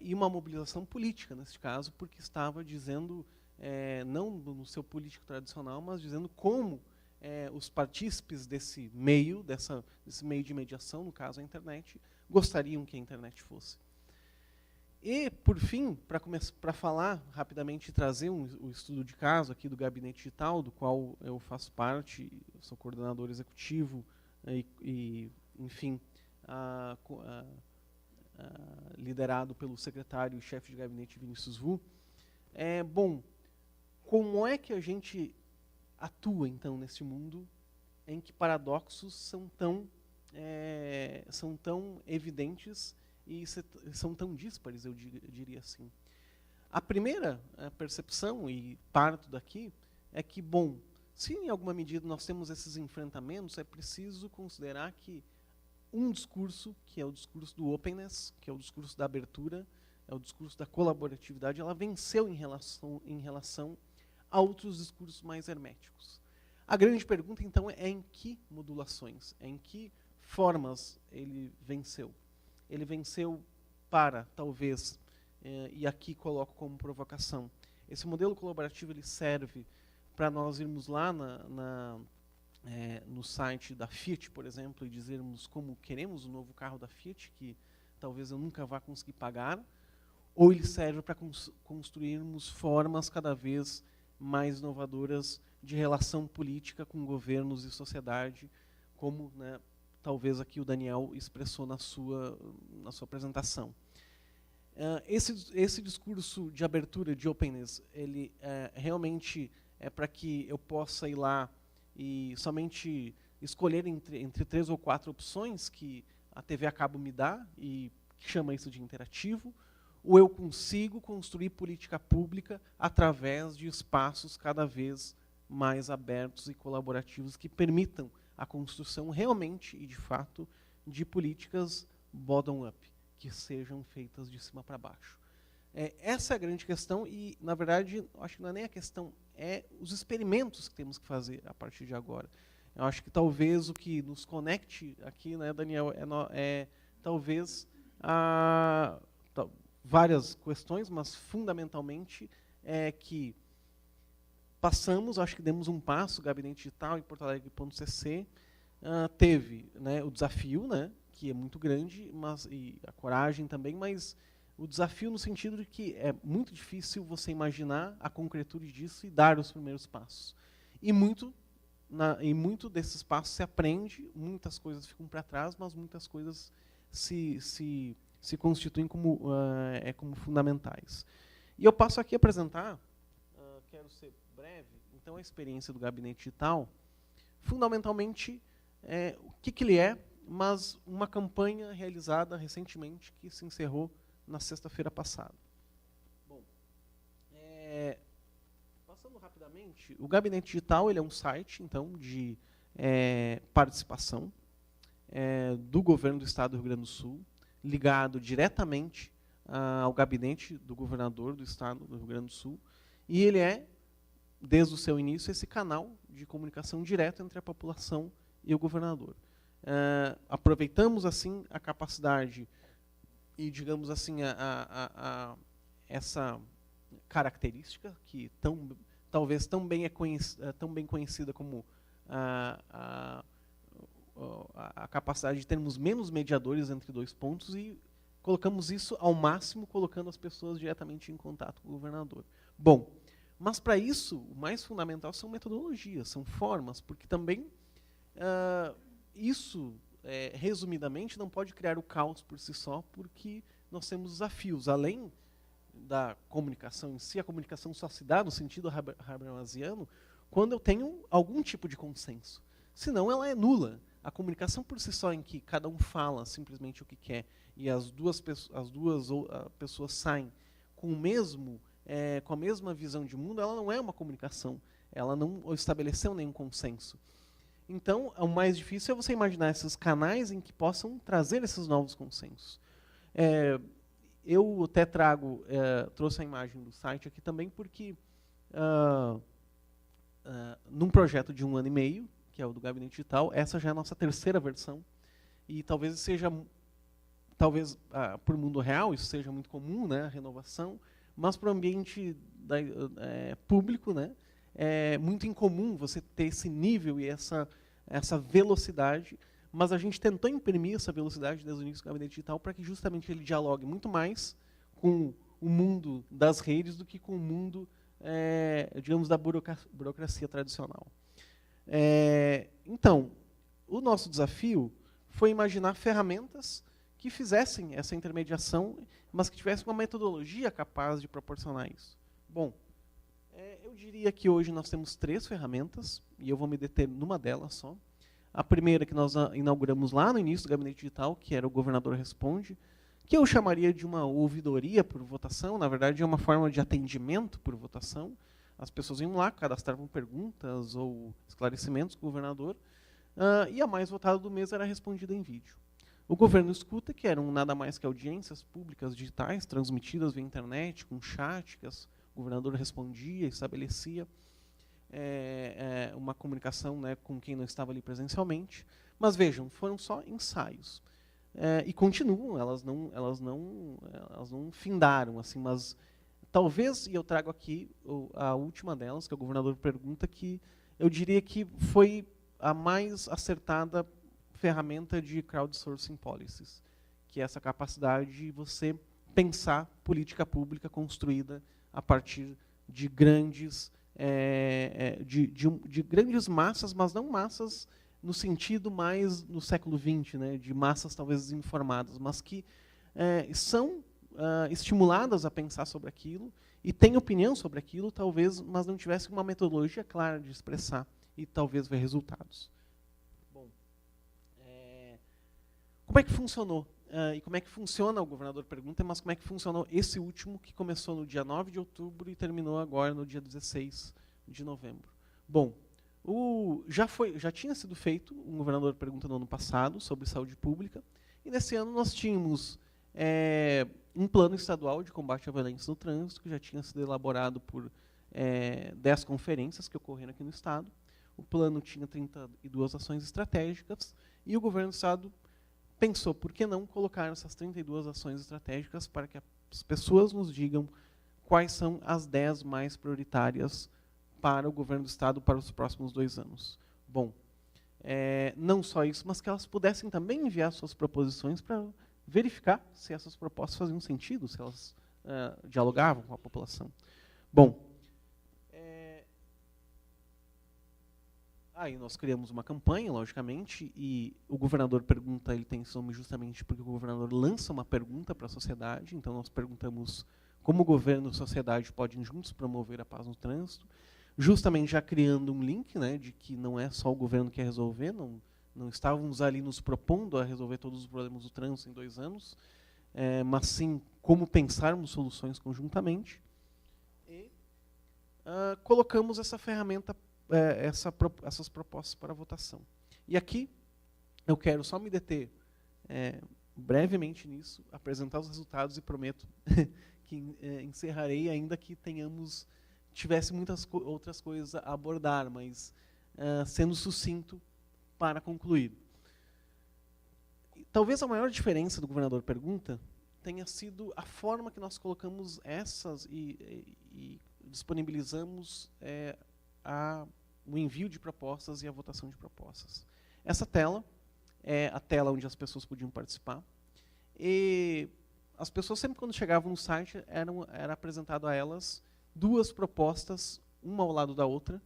e uma mobilização política, nesse caso, porque estava dizendo, não no seu político tradicional, mas dizendo como os partícipes desse meio de mediação, no caso a internet, gostariam que a internet fosse. E, por fim, para falar rapidamente e trazer o estudo de caso aqui do Gabinete Digital, do qual eu faço parte, eu sou coordenador executivo enfim, liderado pelo secretário e chefe de gabinete Vinícius Vu. Bom, como é que a gente atua, então, nesse mundo em que paradoxos são tão evidentes e são tão díspares, eu diria assim. A primeira percepção, e parto daqui, é que, bom, se em alguma medida nós temos esses enfrentamentos, é preciso considerar que um discurso, que é o discurso do openness, que é o discurso da abertura, é o discurso da colaboratividade, ela venceu em relação a outros discursos mais herméticos. A grande pergunta, então, é em que modulações, em que formas ele venceu. Ele venceu para, talvez, e aqui coloco como provocação, esse modelo colaborativo ele serve para nós irmos lá no site da Fiat, por exemplo, e dizermos como queremos o novo carro da Fiat, que talvez eu nunca vá conseguir pagar, ou ele serve para construirmos formas cada vez mais inovadoras de relação política com governos e sociedade, como, né, talvez aqui o Daniel expressou na sua apresentação. Esse discurso de abertura, de openness, ele realmente é para que eu possa ir lá e somente escolher entre 3 ou 4 opções que a TV a cabo me dá, e que chama isso de interativo, ou eu consigo construir política pública através de espaços cada vez mais abertos e colaborativos que permitam a construção realmente e de fato de políticas bottom-up, que sejam feitas de cima para baixo. Essa é a grande questão e, na verdade, acho que não é nem a questão, é os experimentos que temos que fazer a partir de agora. Eu acho que talvez o que nos conecte aqui, né, Daniel, talvez várias questões, mas fundamentalmente é que passamos, acho que demos um passo, o Gabinete Digital em Porto Alegre.cc teve, né, o desafio, né, que é muito grande, e a coragem também, mas o desafio no sentido de que é muito difícil você imaginar a concretude disso e dar os primeiros passos. E muito desses passos se aprende, muitas coisas ficam para trás, mas muitas coisas se constituem como fundamentais. E eu passo aqui a apresentar, quero ser breve, então a experiência do Gabinete Digital, fundamentalmente, o que ele é, mas uma campanha realizada recentemente, que se encerrou na sexta-feira passada. Bom, passando rapidamente, o Gabinete Digital ele é um site, então, de participação do governo do Estado do Rio Grande do Sul, ligado diretamente ao gabinete do governador do Estado do Rio Grande do Sul, e ele é, desde o seu início, esse canal de comunicação direta entre a população e o governador. Aproveitamos, assim, a capacidade e, digamos assim, essa característica, que talvez tão bem conhecida como a capacidade de termos menos mediadores entre dois pontos, e colocamos isso ao máximo, colocando as pessoas diretamente em contato com o governador. Bom, mas para isso, o mais fundamental são metodologias, são formas, porque também isso, resumidamente, não pode criar o caos por si só, porque nós temos desafios. Além da comunicação em si, a comunicação só se dá no sentido habermasiano quando eu tenho algum tipo de consenso. Senão ela é nula. A comunicação por si só, em que cada um fala simplesmente o que quer e as duas pessoas saem com o mesmo com a mesma visão de mundo, ela não é uma comunicação. Ela não estabeleceu nenhum consenso. Então, o mais difícil é você imaginar esses canais em que possam trazer esses novos consensos. Eu até trouxe a imagem do site aqui também, porque num projeto de 1 ano e meio, que é o do Gabinete Digital, essa já é a nossa terceira versão, e talvez para o mundo real isso seja muito comum, né, a renovação, mas para o ambiente público, né, é muito incomum você ter esse nível e essa velocidade, mas a gente tentou imprimir essa velocidade desde o início do Gabinete Digital para que justamente ele dialogue muito mais com o mundo das redes do que com o mundo, digamos, da burocracia tradicional. Então, o nosso desafio foi imaginar ferramentas que fizessem essa intermediação, mas que tivessem uma metodologia capaz de proporcionar isso. Bom, eu diria que hoje nós temos 3 ferramentas, e eu vou me deter numa delas só. A primeira que nós inauguramos lá no início do Gabinete Digital, que era o Governador Responde, que eu chamaria de uma ouvidoria por votação, na verdade é uma forma de atendimento por votação. As pessoas iam lá, cadastravam perguntas ou esclarecimentos com o governador, e a mais votada do mês era respondida em vídeo. O Governo Escuta, que eram nada mais que audiências públicas digitais, transmitidas via internet, com chat, que o governador respondia, estabelecia uma comunicação, né, com quem não estava ali presencialmente. Mas vejam, foram só ensaios. E continuam, elas não findaram, assim, mas talvez, e eu trago aqui a última delas, que é o governador pergunta, que eu diria que foi a mais acertada ferramenta de crowdsourcing policies, que é essa capacidade de você pensar política pública construída a partir de grandes grandes massas, mas não massas no sentido mais no século XX, né, de massas talvez desinformadas, mas que são estimuladas a pensar sobre aquilo e têm opinião sobre aquilo, talvez, mas não tivessem uma metodologia clara de expressar e talvez ver resultados. Bom, como é que funcionou? E como é que funciona, o governador pergunta, mas como é que funcionou esse último, que começou no dia 9 de outubro e terminou agora no dia 16 de novembro? Bom, já tinha sido feito um governador pergunta no ano passado sobre saúde pública, e nesse ano nós tínhamos um plano estadual de combate à violência no trânsito, que já tinha sido elaborado por 10 conferências que ocorreram aqui no Estado. O plano tinha 32 ações estratégicas, e o governo do Estado pensou, por que não colocar essas 32 ações estratégicas para que as pessoas nos digam quais são as 10 mais prioritárias para o governo do Estado para os próximos 2 anos. Bom, não só isso, mas que elas pudessem também enviar suas proposições para verificar se essas propostas faziam sentido, se elas dialogavam com a população. Bom, aí nós criamos uma campanha, logicamente, e o governador pergunta, ele tem esse nome justamente porque o governador lança uma pergunta para a sociedade, então nós perguntamos como o governo e a sociedade podem juntos promover a paz no trânsito, justamente já criando um link, né, de que não é só o governo que quer resolver, não estávamos ali nos propondo a resolver todos os problemas do trânsito em 2 anos, mas sim como pensarmos soluções conjuntamente. E colocamos essa ferramenta, essas propostas para votação. E aqui eu quero só me deter brevemente nisso, apresentar os resultados e prometo que encerrarei, ainda que tivesse muitas outras coisas a abordar, mas sendo sucinto para concluir. Talvez a maior diferença do governador pergunta tenha sido a forma que nós colocamos essas e disponibilizamos o envio de propostas e a votação de propostas. Essa tela é a tela onde as pessoas podiam participar. E as pessoas, sempre quando chegavam no site, era apresentado a elas 2 propostas, uma ao lado da outra,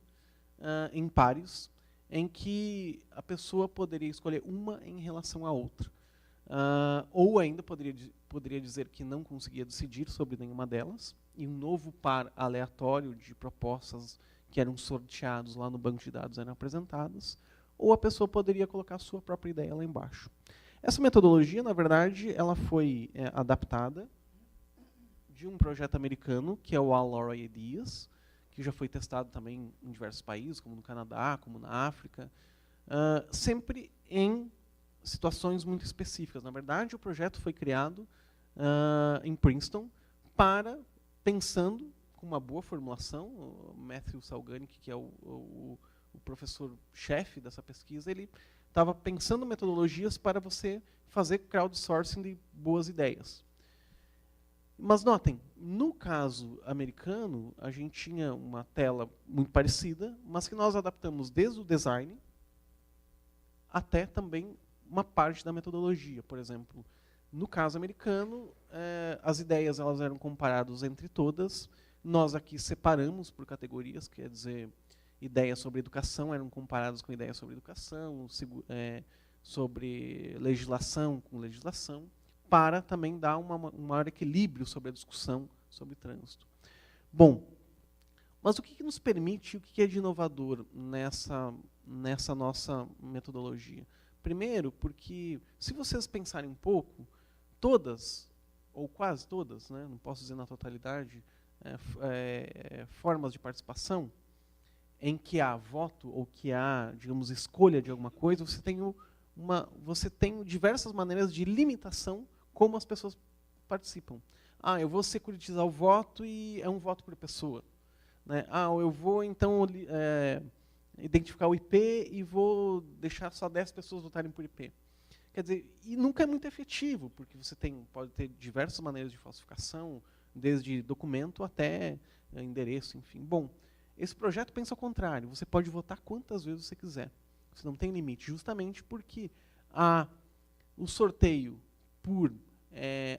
em pares, em que a pessoa poderia escolher uma em relação à outra. Ou ainda poderia dizer que não conseguia decidir sobre nenhuma delas, e um novo par aleatório de propostas que eram sorteados lá no banco de dados eram apresentadas, ou a pessoa poderia colocar a sua própria ideia lá embaixo. Essa metodologia, na verdade, ela foi adaptada de um projeto americano, que é o Alora Ideas, que já foi testado também em diversos países, como no Canadá, como na África, sempre em situações muito específicas. Na verdade, o projeto foi criado em Princeton pensando com uma boa formulação. O Matthew Salganik, que é o professor-chefe dessa pesquisa, ele estava pensando metodologias para você fazer crowdsourcing de boas ideias. Mas notem, no caso americano, a gente tinha uma tela muito parecida, mas que nós adaptamos desde o design até também uma parte da metodologia. Por exemplo, no caso americano, as ideias elas eram comparadas entre todas. Nós aqui separamos por categorias, quer dizer, ideias sobre educação eram comparadas com ideias sobre educação, sobre legislação com legislação, para também dar um maior equilíbrio sobre a discussão sobre trânsito. Bom, mas o que nos permite, o que é de inovador nessa nossa metodologia? Primeiro, porque, se vocês pensarem um pouco, todas, ou quase todas, né, não posso dizer na totalidade, formas de participação, em que há voto, ou que há, digamos, escolha de alguma coisa, você tem diversas maneiras de limitação como as pessoas participam. Eu vou securitizar o voto e é um voto por pessoa. Né? Eu vou, então, identificar o IP e vou deixar só 10 pessoas votarem por IP. Quer dizer, e nunca é muito efetivo, porque você pode ter diversas maneiras de falsificação, desde documento até endereço, enfim. Bom, esse projeto pensa ao contrário. Você pode votar quantas vezes você quiser. Você não tem limite, justamente porque o sorteio por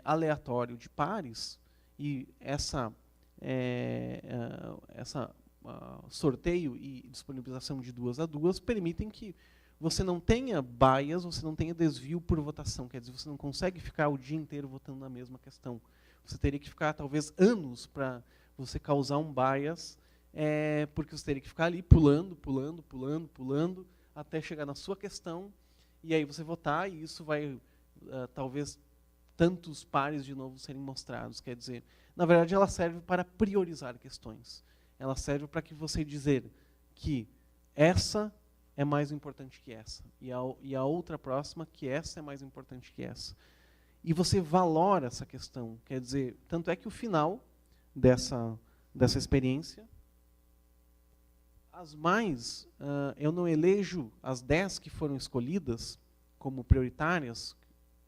aleatório de pares e sorteio e disponibilização de 2 a 2 permitem que você não tenha bias, você não tenha desvio por votação. Quer dizer, você não consegue ficar o dia inteiro votando na mesma questão. Você teria que ficar, talvez, anos para você causar um bias, porque você teria que ficar ali pulando, até chegar na sua questão, e aí você votar, e isso vai, talvez, tantos pares de novo serem mostrados. Quer dizer, na verdade, ela serve para priorizar questões. Ela serve para que você dizer que essa é mais importante que essa, e a outra próxima que essa é mais importante que essa. E você valora essa questão. Quer dizer, tanto é que o final dessa experiência, eu não elejo as 10 que foram escolhidas como prioritárias,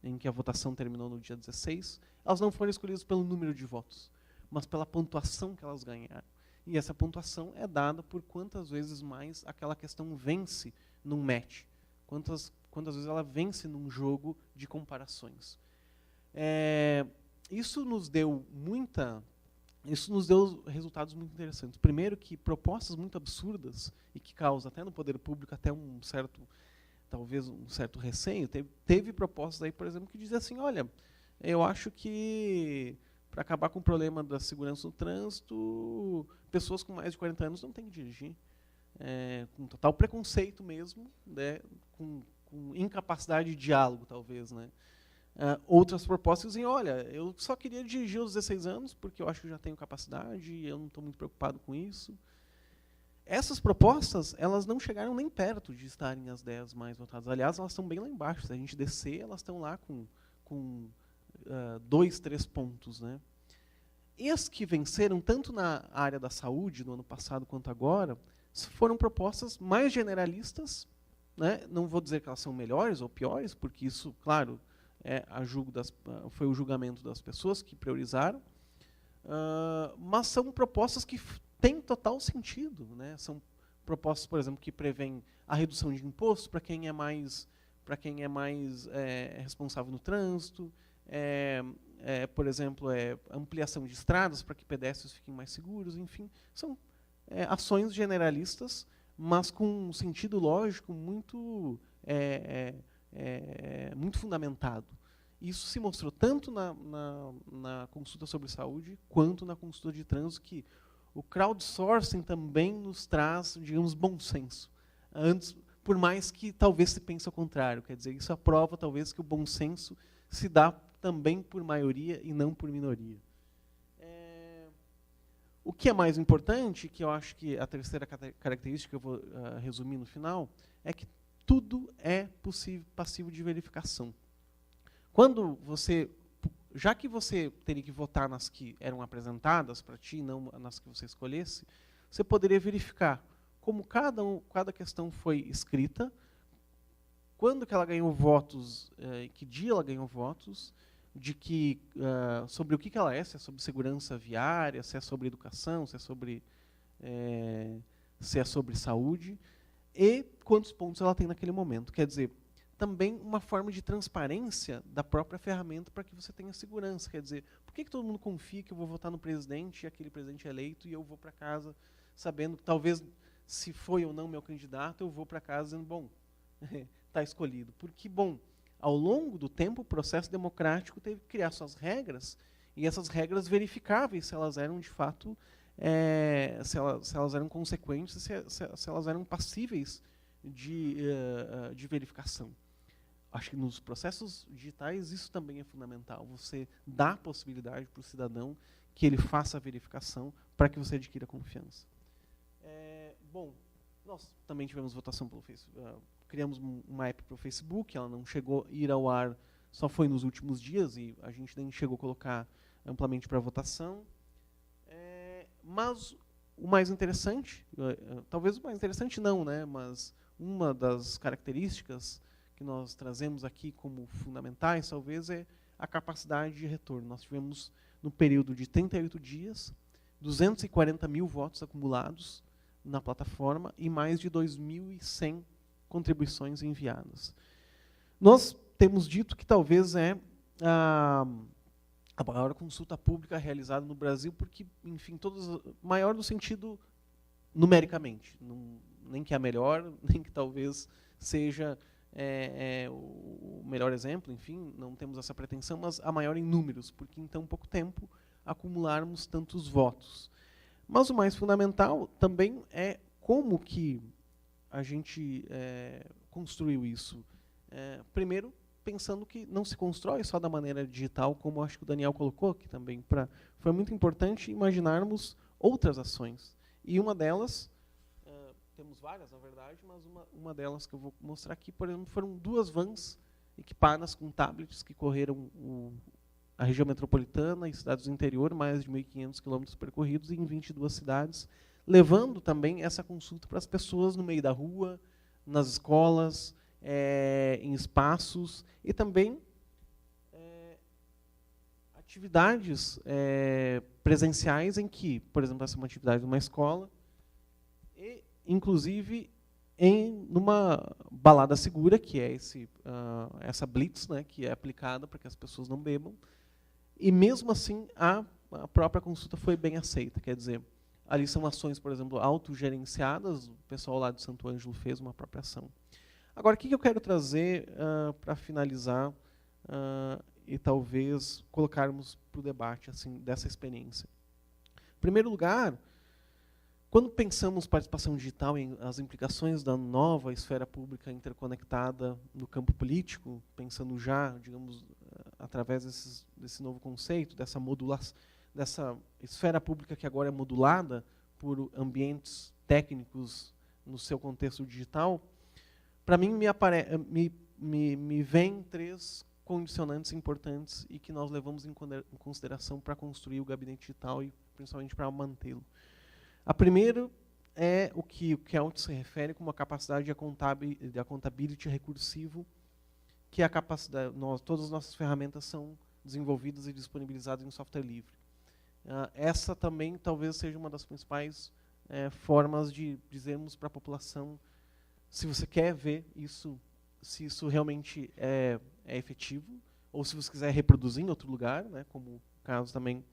em que a votação terminou no dia 16, elas não foram escolhidas pelo número de votos, mas pela pontuação que elas ganharam. E essa pontuação é dada por quantas vezes mais aquela questão vence num match, quantas vezes ela vence num jogo de comparações. Isso nos deu resultados muito interessantes. Primeiro, que propostas muito absurdas e que causam até no poder público até talvez um certo receio. Teve propostas aí, por exemplo, que diziam assim: olha, eu acho que para acabar com o problema da segurança no trânsito, pessoas com mais de 40 anos não têm que dirigir. Com total preconceito mesmo, né, com incapacidade de diálogo, talvez, né. Outras propostas dizem: olha, eu só queria dirigir aos 16 anos, porque eu acho que já tenho capacidade e eu não estou muito preocupado com isso. Essas propostas, elas não chegaram nem perto de estarem as 10 mais votadas. Aliás, elas estão bem lá embaixo. Se a gente descer, elas estão lá com 2, 3 pontos. Né? E as que venceram, tanto na área da saúde, no ano passado, quanto agora, foram propostas mais generalistas. Né? Não vou dizer que elas são melhores ou piores, porque isso, claro, foi o julgamento das pessoas que priorizaram, mas são propostas que têm total sentido. Né? São propostas, por exemplo, que prevêem a redução de impostos para quem é mais responsável no trânsito, por exemplo, ampliação de estradas para que pedestres fiquem mais seguros, enfim, são ações generalistas, mas com um sentido lógico muito muito fundamentado. Isso se mostrou tanto na consulta sobre saúde, quanto na consulta de trânsito, que o crowdsourcing também nos traz, digamos, bom senso. Por mais que talvez se pense ao contrário. Quer dizer, isso aprova, talvez, que o bom senso se dá também por maioria e não por minoria. O que é mais importante, que eu acho que a terceira característica que eu vou resumir no final, é que tudo é passivo de verificação. Quando você, já que você teria que votar nas que eram apresentadas para ti, não nas que você escolhesse, você poderia verificar como cada questão foi escrita, quando que ela ganhou votos, que dia ela ganhou votos, sobre o que ela é, se é sobre segurança viária, se é sobre educação, se é sobre saúde, e quantos pontos ela tem naquele momento. Quer dizer, também uma forma de transparência da própria ferramenta para que você tenha segurança. Quer dizer, por que todo mundo confia que eu vou votar no presidente e aquele presidente é eleito e eu vou para casa sabendo que talvez, se foi ou não meu candidato, eu vou para casa dizendo, bom, está escolhido. Porque, bom, ao longo do tempo, o processo democrático teve que criar suas regras, e essas regras verificáveis se elas eram, de fato, se elas eram consequentes, se elas eram passíveis de verificação. Acho que nos processos digitais isso também é fundamental. Você dá a possibilidade para o cidadão que ele faça a verificação para que você adquira confiança. Bom, nós também tivemos votação pelo Facebook. Criamos uma app para o Facebook, ela não chegou a ir ao ar, só foi nos últimos dias, e a gente nem chegou a colocar amplamente para votação. Mas o mais interessante, talvez o mais interessante não, né, mas uma das características que nós trazemos aqui como fundamentais, talvez, é a capacidade de retorno. Nós tivemos, no período de 38 dias, 240 mil votos acumulados na plataforma e mais de 2.100 contribuições enviadas. Nós temos dito que talvez é a maior consulta pública realizada no Brasil, porque, enfim, maior no sentido numericamente, nem que a melhor, nem que talvez seja o melhor exemplo, enfim, não temos essa pretensão, mas a maior em números, porque em tão pouco tempo acumularmos tantos votos. Mas o mais fundamental também é como que a gente construiu isso. Primeiro, pensando que não se constrói só da maneira digital, como acho que o Daniel colocou aqui também. Foi muito importante imaginarmos outras ações. E uma delas, temos várias, na verdade, mas uma delas que eu vou mostrar aqui, por exemplo, foram 2 vans equipadas com tablets que correram a região metropolitana e cidades do interior, mais de 1.500 quilômetros percorridos em 22 cidades, levando também essa consulta para as pessoas no meio da rua, nas escolas, em espaços, e também atividades presenciais em que, por exemplo, essa é uma atividade de uma escola, e, inclusive, numa balada segura, que é essa blitz, né, que é aplicada para que as pessoas não bebam, e mesmo assim a própria consulta foi bem aceita. Quer dizer, ali são ações, por exemplo, autogerenciadas, o pessoal lá de Santo Ângelo fez uma própria ação. Agora, o que eu quero trazer para finalizar e talvez colocarmos para o debate assim, dessa experiência? Em primeiro lugar, quando pensamos participação digital e as implicações da nova esfera pública interconectada no campo político, pensando já, digamos, através desse novo conceito, dessa esfera pública que agora é modulada por ambientes técnicos no seu contexto digital, para mim me vêm 3 condicionantes importantes e que nós levamos em consideração para construir o gabinete digital e principalmente para mantê-lo. A primeira é o que o Kelt se refere como a capacidade de accountability recursivo, que é a capacidade, todas as nossas ferramentas são desenvolvidas e disponibilizadas em software livre. Essa também talvez seja uma das principais formas de dizermos para a população se você quer ver isso, se isso realmente é efetivo, ou se você quiser reproduzir em outro lugar, né, como o caso também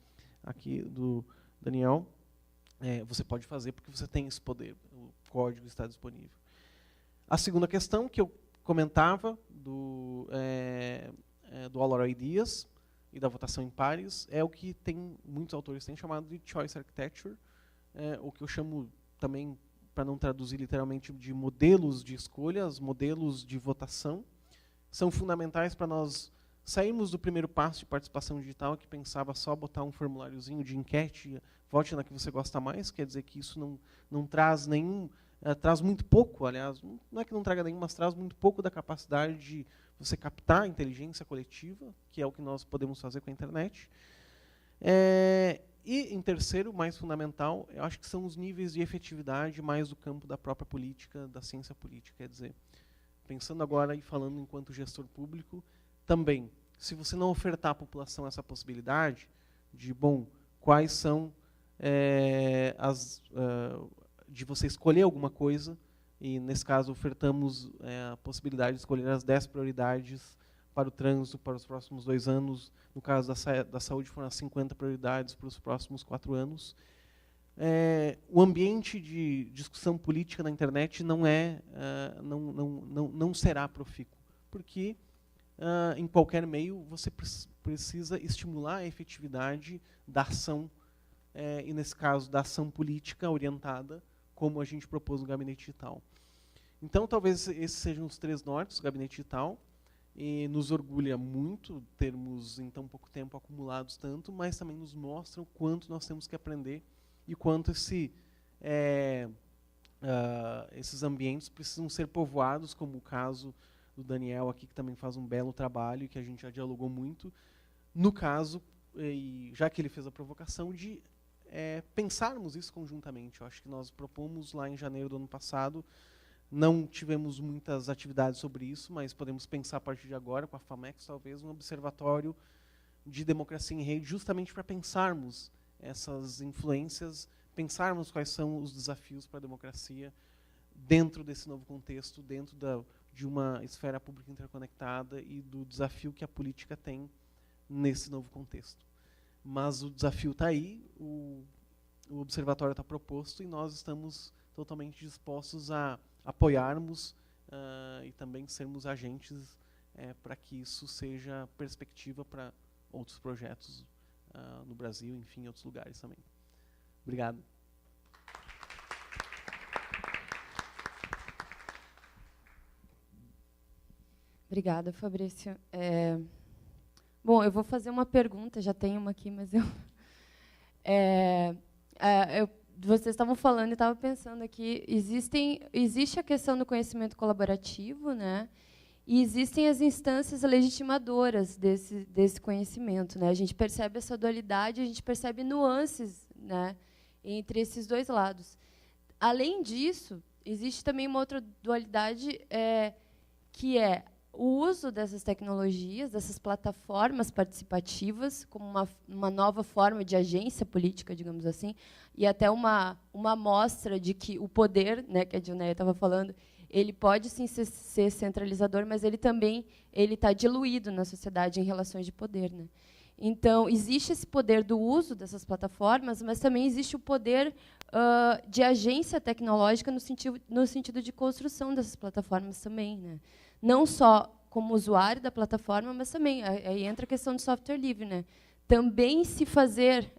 aqui do Daniel, você pode fazer porque você tem esse poder, o código está disponível. A segunda questão que eu comentava do All Our Ideas e da votação em pares é o que muitos autores têm chamado de Choice Architecture, o que eu chamo também, para não traduzir literalmente, de modelos de escolhas, modelos de votação. São fundamentais para nós sairmos do primeiro passo de participação digital, que pensava só botar um formuláriozinho de enquete, vote na que você gosta mais, quer dizer que isso não traz nenhum, traz muito pouco, aliás, não é que não traga nenhum, mas traz muito pouco da capacidade de você captar a inteligência coletiva, que é o que nós podemos fazer com a internet. E, em terceiro, mais fundamental, eu acho que são os níveis de efetividade mais do campo da própria política, da ciência política. Quer dizer, pensando agora e falando enquanto gestor público, também, se você não ofertar à população essa possibilidade de, quais são de você escolher alguma coisa, e, nesse caso, ofertamos a possibilidade de escolher as 10 prioridades para o trânsito para os próximos 2 anos. No caso da saúde, foram as 50 prioridades para os próximos 4 anos. O ambiente de discussão política na internet não será profícuo, porque em qualquer meio você precisa estimular a efetividade da ação, e, nesse caso, da ação política orientada, como a gente propôs no Gabinete Digital. Então, talvez esses sejam os 3 nortes do Gabinete Digital. E nos orgulha muito termos, em tão pouco tempo, acumulados tanto, mas também nos mostra o quanto nós temos que aprender e quanto esses ambientes precisam ser povoados, como o caso do Daniel aqui, que também faz um belo trabalho e que a gente já dialogou muito. No caso, e já que ele fez a provocação, de pensarmos isso conjuntamente. Eu acho que nós propomos lá em janeiro do ano passado. Não tivemos muitas atividades sobre isso, mas podemos pensar a partir de agora, com a FAMEX, talvez, um observatório de democracia em rede, justamente para pensarmos essas influências, pensarmos quais são os desafios para a democracia dentro desse novo contexto, dentro de uma esfera pública interconectada e do desafio que a política tem nesse novo contexto. Mas o desafio está aí, o observatório está proposto e nós estamos totalmente dispostos a apoiarmos e também sermos agentes para que isso seja perspectiva para outros projetos no Brasil, enfim, em outros lugares também. Obrigado. Obrigada, Fabrício. Bom, eu vou fazer uma pergunta, já tenho uma aqui, mas vocês estavam falando e estava pensando aqui, existe a questão do conhecimento colaborativo, né? E existem as instâncias legitimadoras desse conhecimento, né? A gente percebe essa dualidade, a gente percebe nuances, né, entre esses dois lados. Além disso, existe também uma outra dualidade, que é o uso dessas tecnologias, dessas plataformas participativas, como uma nova forma de agência política, digamos assim, e até uma amostra de que o poder, né, que a Dionéia estava falando, ele pode sim ser centralizador, mas ele também está diluído na sociedade em relações de poder, né? Então, existe esse poder do uso dessas plataformas, mas também existe o poder de agência tecnológica no sentido de construção dessas plataformas também, né? Não só como usuário da plataforma, mas também aí entra a questão do software livre, né? Também se fazer,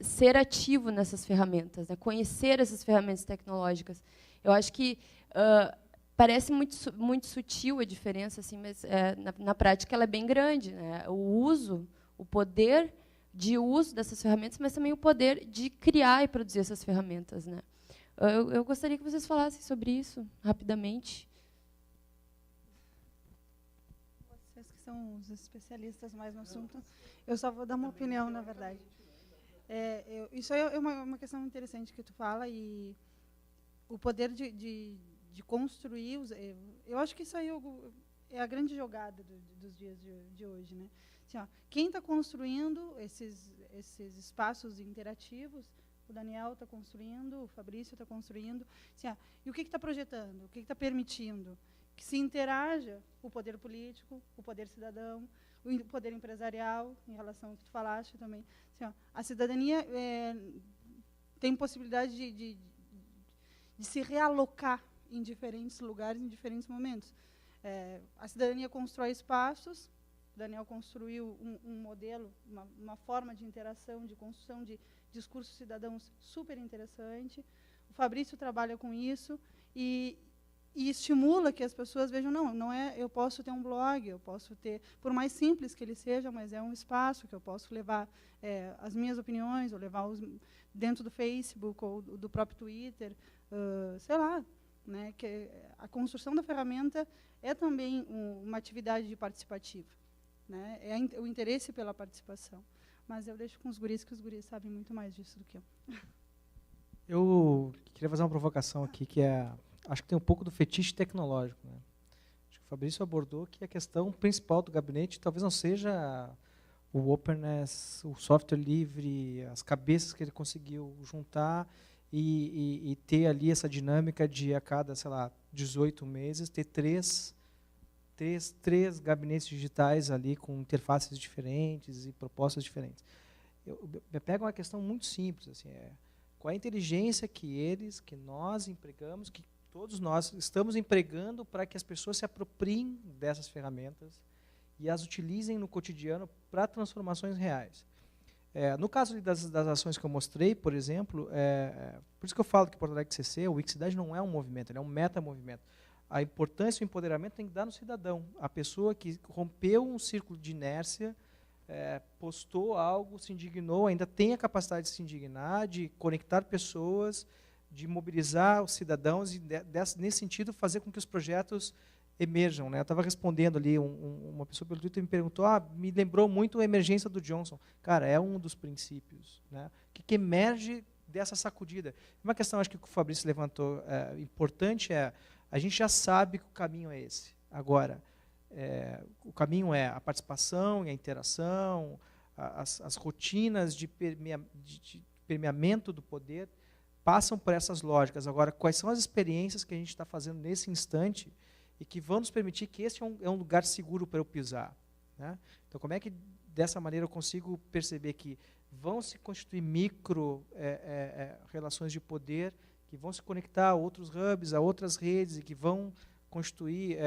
ser ativo nessas ferramentas, né? Conhecer essas ferramentas tecnológicas. Eu acho que parece muito sutil a diferença, assim, mas na prática ela é bem grande, né? O poder de uso dessas ferramentas, mas também o poder de criar e produzir essas ferramentas, né? Eu gostaria que vocês falassem sobre isso rapidamente. Vocês que são os especialistas mais no assunto, eu só vou dar uma opinião, na verdade. Isso aí é uma questão interessante que tu fala, e o poder de construir, eu acho que isso aí é a grande jogada dos dias de hoje, né? Assim, quem está construindo esses espaços interativos, o Daniel está construindo, o Fabrício está construindo, assim, e o que está projetando, o que está permitindo? Que se interaja o poder político, o poder cidadão, o poder empresarial, em relação ao que tu falaste também. Assim, a cidadania tem possibilidade de se realocar em diferentes lugares, em diferentes momentos. A cidadania constrói espaços, o Daniel construiu um modelo, uma forma de interação, de construção de discursos cidadãos super interessante. O Fabrício trabalha com isso, e e estimula que as pessoas vejam, não é, eu posso ter um blog, eu posso ter, por mais simples que ele seja, mas é um espaço que eu posso levar as minhas opiniões, ou levar dentro do Facebook ou do próprio Twitter, sei lá, né, que a construção da ferramenta é também uma atividade participativa, né, é o interesse pela participação. Mas eu deixo com os guris, que os guris sabem muito mais disso do que eu. Eu queria fazer uma provocação aqui, que acho que tem um pouco do fetiche tecnológico, né? Acho que o Fabrício abordou que a questão principal do gabinete talvez não seja o openness, o software livre, as cabeças que ele conseguiu juntar e ter ali essa dinâmica de, a cada, sei lá, 18 meses, ter três gabinetes digitais ali com interfaces diferentes e propostas diferentes. Eu pego uma questão muito simples, assim, qual a inteligência que nós empregamos, que todos nós estamos empregando para que as pessoas se apropriem dessas ferramentas e as utilizem no cotidiano para transformações reais. No caso das ações que eu mostrei, por exemplo, por isso que eu falo que Porto Alegre CC, o Wixcidade não é um movimento, ele é um metamovimento. A importância e o empoderamento tem que dar no cidadão. A pessoa que rompeu um círculo de inércia, postou algo, se indignou, ainda tem a capacidade de se indignar, de conectar pessoas, de mobilizar os cidadãos e, nesse sentido, fazer com que os projetos emerjam, né? Eu estava respondendo ali, uma pessoa pelo Twitter me perguntou, me lembrou muito a emergência do Johnson. Cara, é um dos princípios, né? Que emerge dessa sacudida. Uma questão, acho que o Fabrício levantou, importante a gente já sabe que o caminho é esse. Agora, o caminho é a participação e a interação, as rotinas de permeamento do poder passam por essas lógicas. Agora, quais são as experiências que a gente está fazendo nesse instante e que vão nos permitir que esse é um lugar seguro para eu pisar, né? Então, como é que, dessa maneira, eu consigo perceber que vão se constituir relações de poder, que vão se conectar a outros hubs, a outras redes, e que vão constituir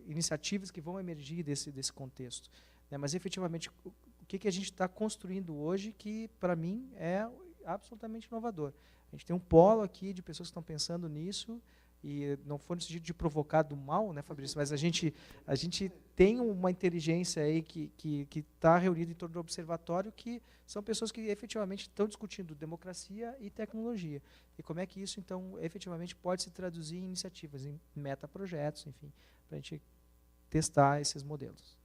iniciativas que vão emergir desse contexto, né? Mas, efetivamente, o que a gente está construindo hoje que, para mim, é absolutamente inovador. A gente tem um polo aqui de pessoas que estão pensando nisso, e não foi no sentido de provocar do mal, né, Fabrício, mas a gente tem uma inteligência aí que está reunida em torno do observatório, que são pessoas que efetivamente estão discutindo democracia e tecnologia. E como é que isso, então, efetivamente pode se traduzir em iniciativas, em metaprojetos, enfim, para a gente testar esses modelos.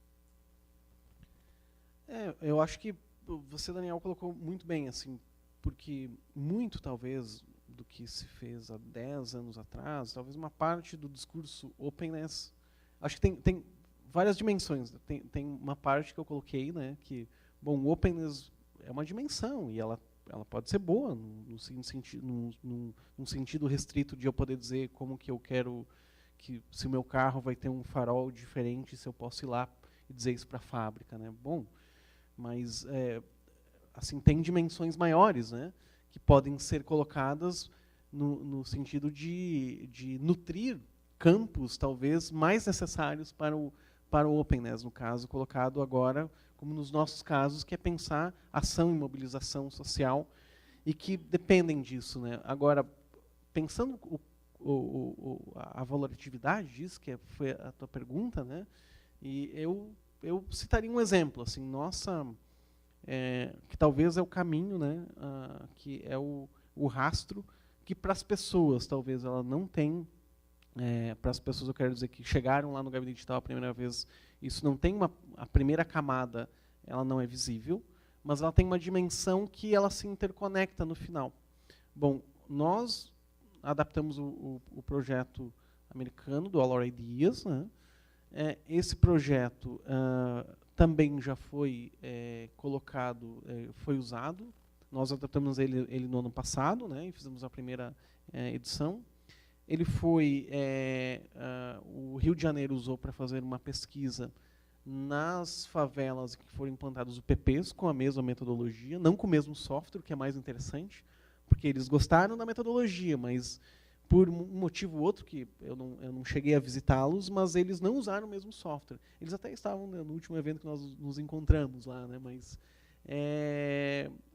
Eu acho que você, Daniel, colocou muito bem, assim, porque muito, talvez, do que se fez há 10 anos atrás, talvez uma parte do discurso openness, acho que tem várias dimensões. Tem uma parte que eu coloquei, né, que, bom, o openness é uma dimensão, e ela pode ser boa, num sentido restrito de eu poder dizer como que eu quero, se o meu carro vai ter um farol diferente, se eu posso ir lá e dizer isso para a fábrica, né? Bom, mas assim, tem dimensões maiores, né, que podem ser colocadas no sentido de nutrir campos, talvez, mais necessários para o openness, no caso, colocado agora, como nos nossos casos, que é pensar ação e mobilização social, e que dependem disso, né? Agora, pensando a valoratividade disso, que foi a tua pergunta, né, e eu citaria um exemplo, assim, que talvez é o caminho, né, que é o rastro, que para as pessoas, talvez ela não tem, para as pessoas, eu quero dizer, que chegaram lá no gabinete digital a primeira vez, isso não tem a primeira camada, ela não é visível, mas ela tem uma dimensão que ela se interconecta no final. Bom, nós adaptamos o projeto americano do All Our Ideas, né? Esse projeto também já foi colocado, foi usado. Nós adaptamos ele no ano passado, né, e fizemos a primeira edição. Ele foi, o Rio de Janeiro usou para fazer uma pesquisa nas favelas que foram implantados UPPs com a mesma metodologia, não com o mesmo software, que é mais interessante, porque eles gostaram da metodologia, mas por um motivo ou outro, que eu não cheguei a visitá-los, mas eles não usaram o mesmo software. Eles até estavam, né, no último evento que nós nos encontramos lá, né, mas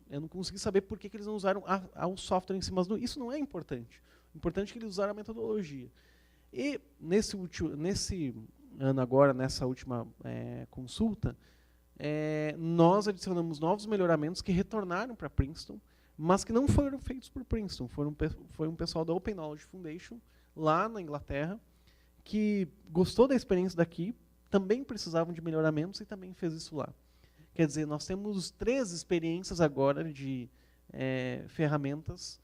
eu não consegui saber por que eles não usaram o software em si, mas isso não é importante. Importante que eles usaram a metodologia. E nesse ano agora, nessa última consulta, nós adicionamos novos melhoramentos que retornaram para Princeton, mas que não foram feitos por Princeton. Foi um pessoal da Open Knowledge Foundation, lá na Inglaterra, que gostou da experiência daqui, também precisavam de melhoramentos e também fez isso lá. Quer dizer, nós temos 3 experiências agora de ferramentas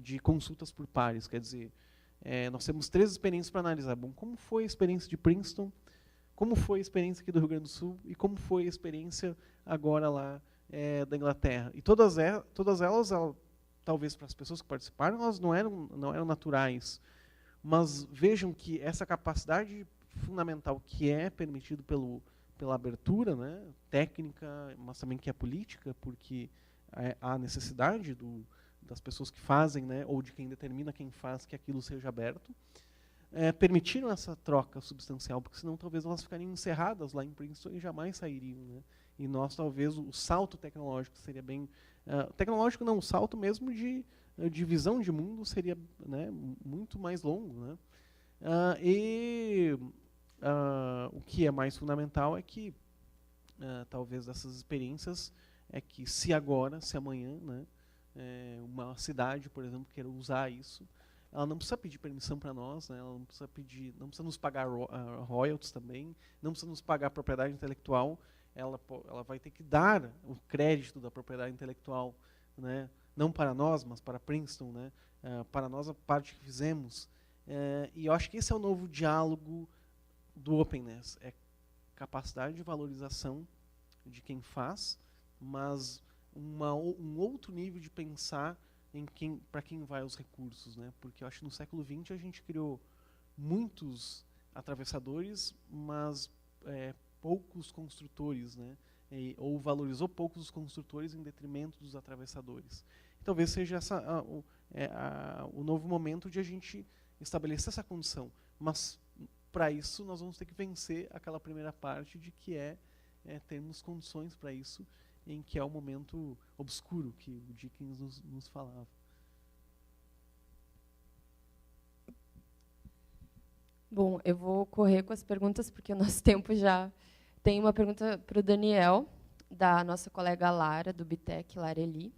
de consultas por pares. Quer dizer, nós temos 3 experiências para analisar. Bom, como foi a experiência de Princeton, como foi a experiência aqui do Rio Grande do Sul e como foi a experiência agora lá da Inglaterra. E todas elas, talvez para as pessoas que participaram, elas não eram naturais. Mas vejam que essa capacidade fundamental que é permitido pela abertura, né, técnica, mas também que é política, porque há necessidade das pessoas que fazem, né, ou de quem determina quem faz, que aquilo seja aberto, permitiram essa troca substancial, porque senão talvez elas ficariam encerradas lá em Princeton e jamais sairiam, né? E nós talvez o salto tecnológico seria bem tecnológico não, o salto mesmo de visão de mundo seria, né, muito mais longo, né? O que é mais fundamental é que talvez essas experiências que se amanhã, né, uma cidade, por exemplo, queira usar isso, ela não precisa pedir permissão para nós, né, ela não precisa nos pagar royalties também, não precisa nos pagar propriedade intelectual, ela vai ter que dar o crédito da propriedade intelectual, né, não para nós, mas para Princeton, né, para nós a parte que fizemos. E eu acho que esse é o novo diálogo do openness, capacidade de valorização de quem faz, mas um outro nível de pensar para quem vai os recursos, né? Porque eu acho que no século XX a gente criou muitos atravessadores, mas poucos construtores, né? Ou valorizou poucos os construtores em detrimento dos atravessadores. Talvez seja o novo momento de a gente estabelecer essa condição, mas para isso nós vamos ter que vencer aquela primeira parte de que termos condições para isso, em que é o momento obscuro que o Dickens nos falava. Bom, eu vou correr com as perguntas, porque o nosso tempo já... Tem uma pergunta para o Daniel, da nossa colega Lara, do Bitec, Lara Eli.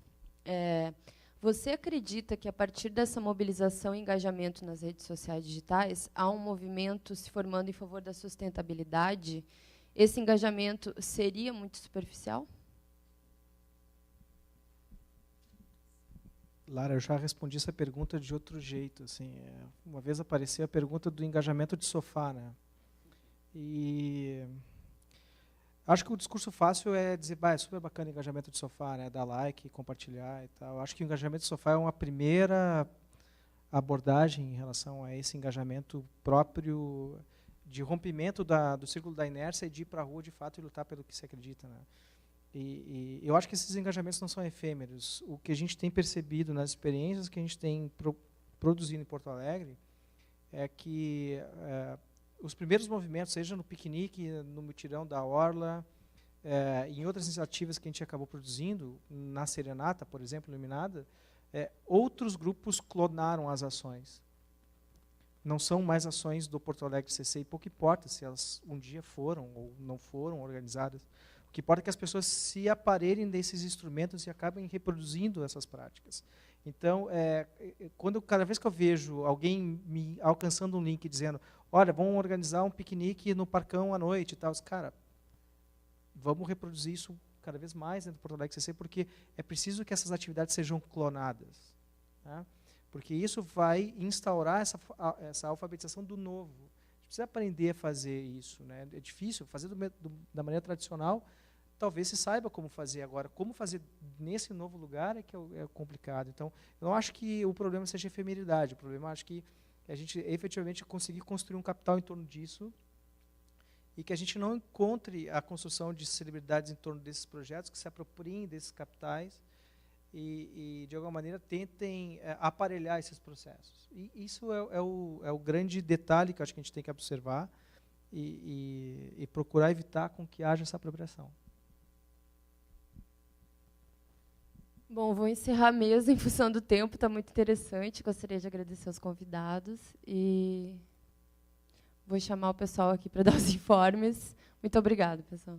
Você acredita que, a partir dessa mobilização e engajamento nas redes sociais digitais, há um movimento se formando em favor da sustentabilidade? Esse engajamento seria muito superficial? Lara, eu já respondi essa pergunta de outro jeito. Assim, uma vez apareceu a pergunta do engajamento de sofá, né? E acho que o discurso fácil é dizer, é super bacana o engajamento de sofá, né? Dar like, compartilhar e tal. Acho que o engajamento de sofá é uma primeira abordagem em relação a esse engajamento próprio de rompimento do círculo da inércia e de ir para a rua, de fato, e lutar pelo que se acredita, né? E eu acho que esses engajamentos não são efêmeros. O que a gente tem percebido nas experiências que a gente tem produzido em Porto Alegre é que os primeiros movimentos, seja no piquenique, no mutirão da Orla, em outras iniciativas que a gente acabou produzindo, na Serenata, por exemplo, Iluminada, outros grupos clonaram as ações. Não são mais ações do Porto Alegre CC, e pouco importa se elas um dia foram ou não foram organizadas. O que importa é que as pessoas se aparelhem desses instrumentos e acabem reproduzindo essas práticas. Então, cada vez que eu vejo alguém me alcançando um link dizendo, olha, vamos organizar um piquenique no Parcão à noite e tal, cara, vamos reproduzir isso cada vez mais dentro do Porto Alegre CC, porque é preciso que essas atividades sejam clonadas, tá? Porque isso vai instaurar essa alfabetização do novo. A gente precisa aprender a fazer isso, né? É difícil, fazer da maneira tradicional, talvez se saiba como fazer agora. Como fazer nesse novo lugar é que é complicado. Então, eu não acho que o problema seja efemeridade. O problema, acho que a gente efetivamente conseguir construir um capital em torno disso e que a gente não encontre a construção de celebridades em torno desses projetos, que se apropriem desses capitais e de alguma maneira, tentem aparelhar esses processos. E isso é o grande detalhe que eu acho que a gente tem que observar e procurar evitar com que haja essa apropriação. Bom, vou encerrar mesmo em função do tempo, está muito interessante. Gostaria de agradecer aos convidados e vou chamar o pessoal aqui para dar os informes. Muito obrigada, pessoal.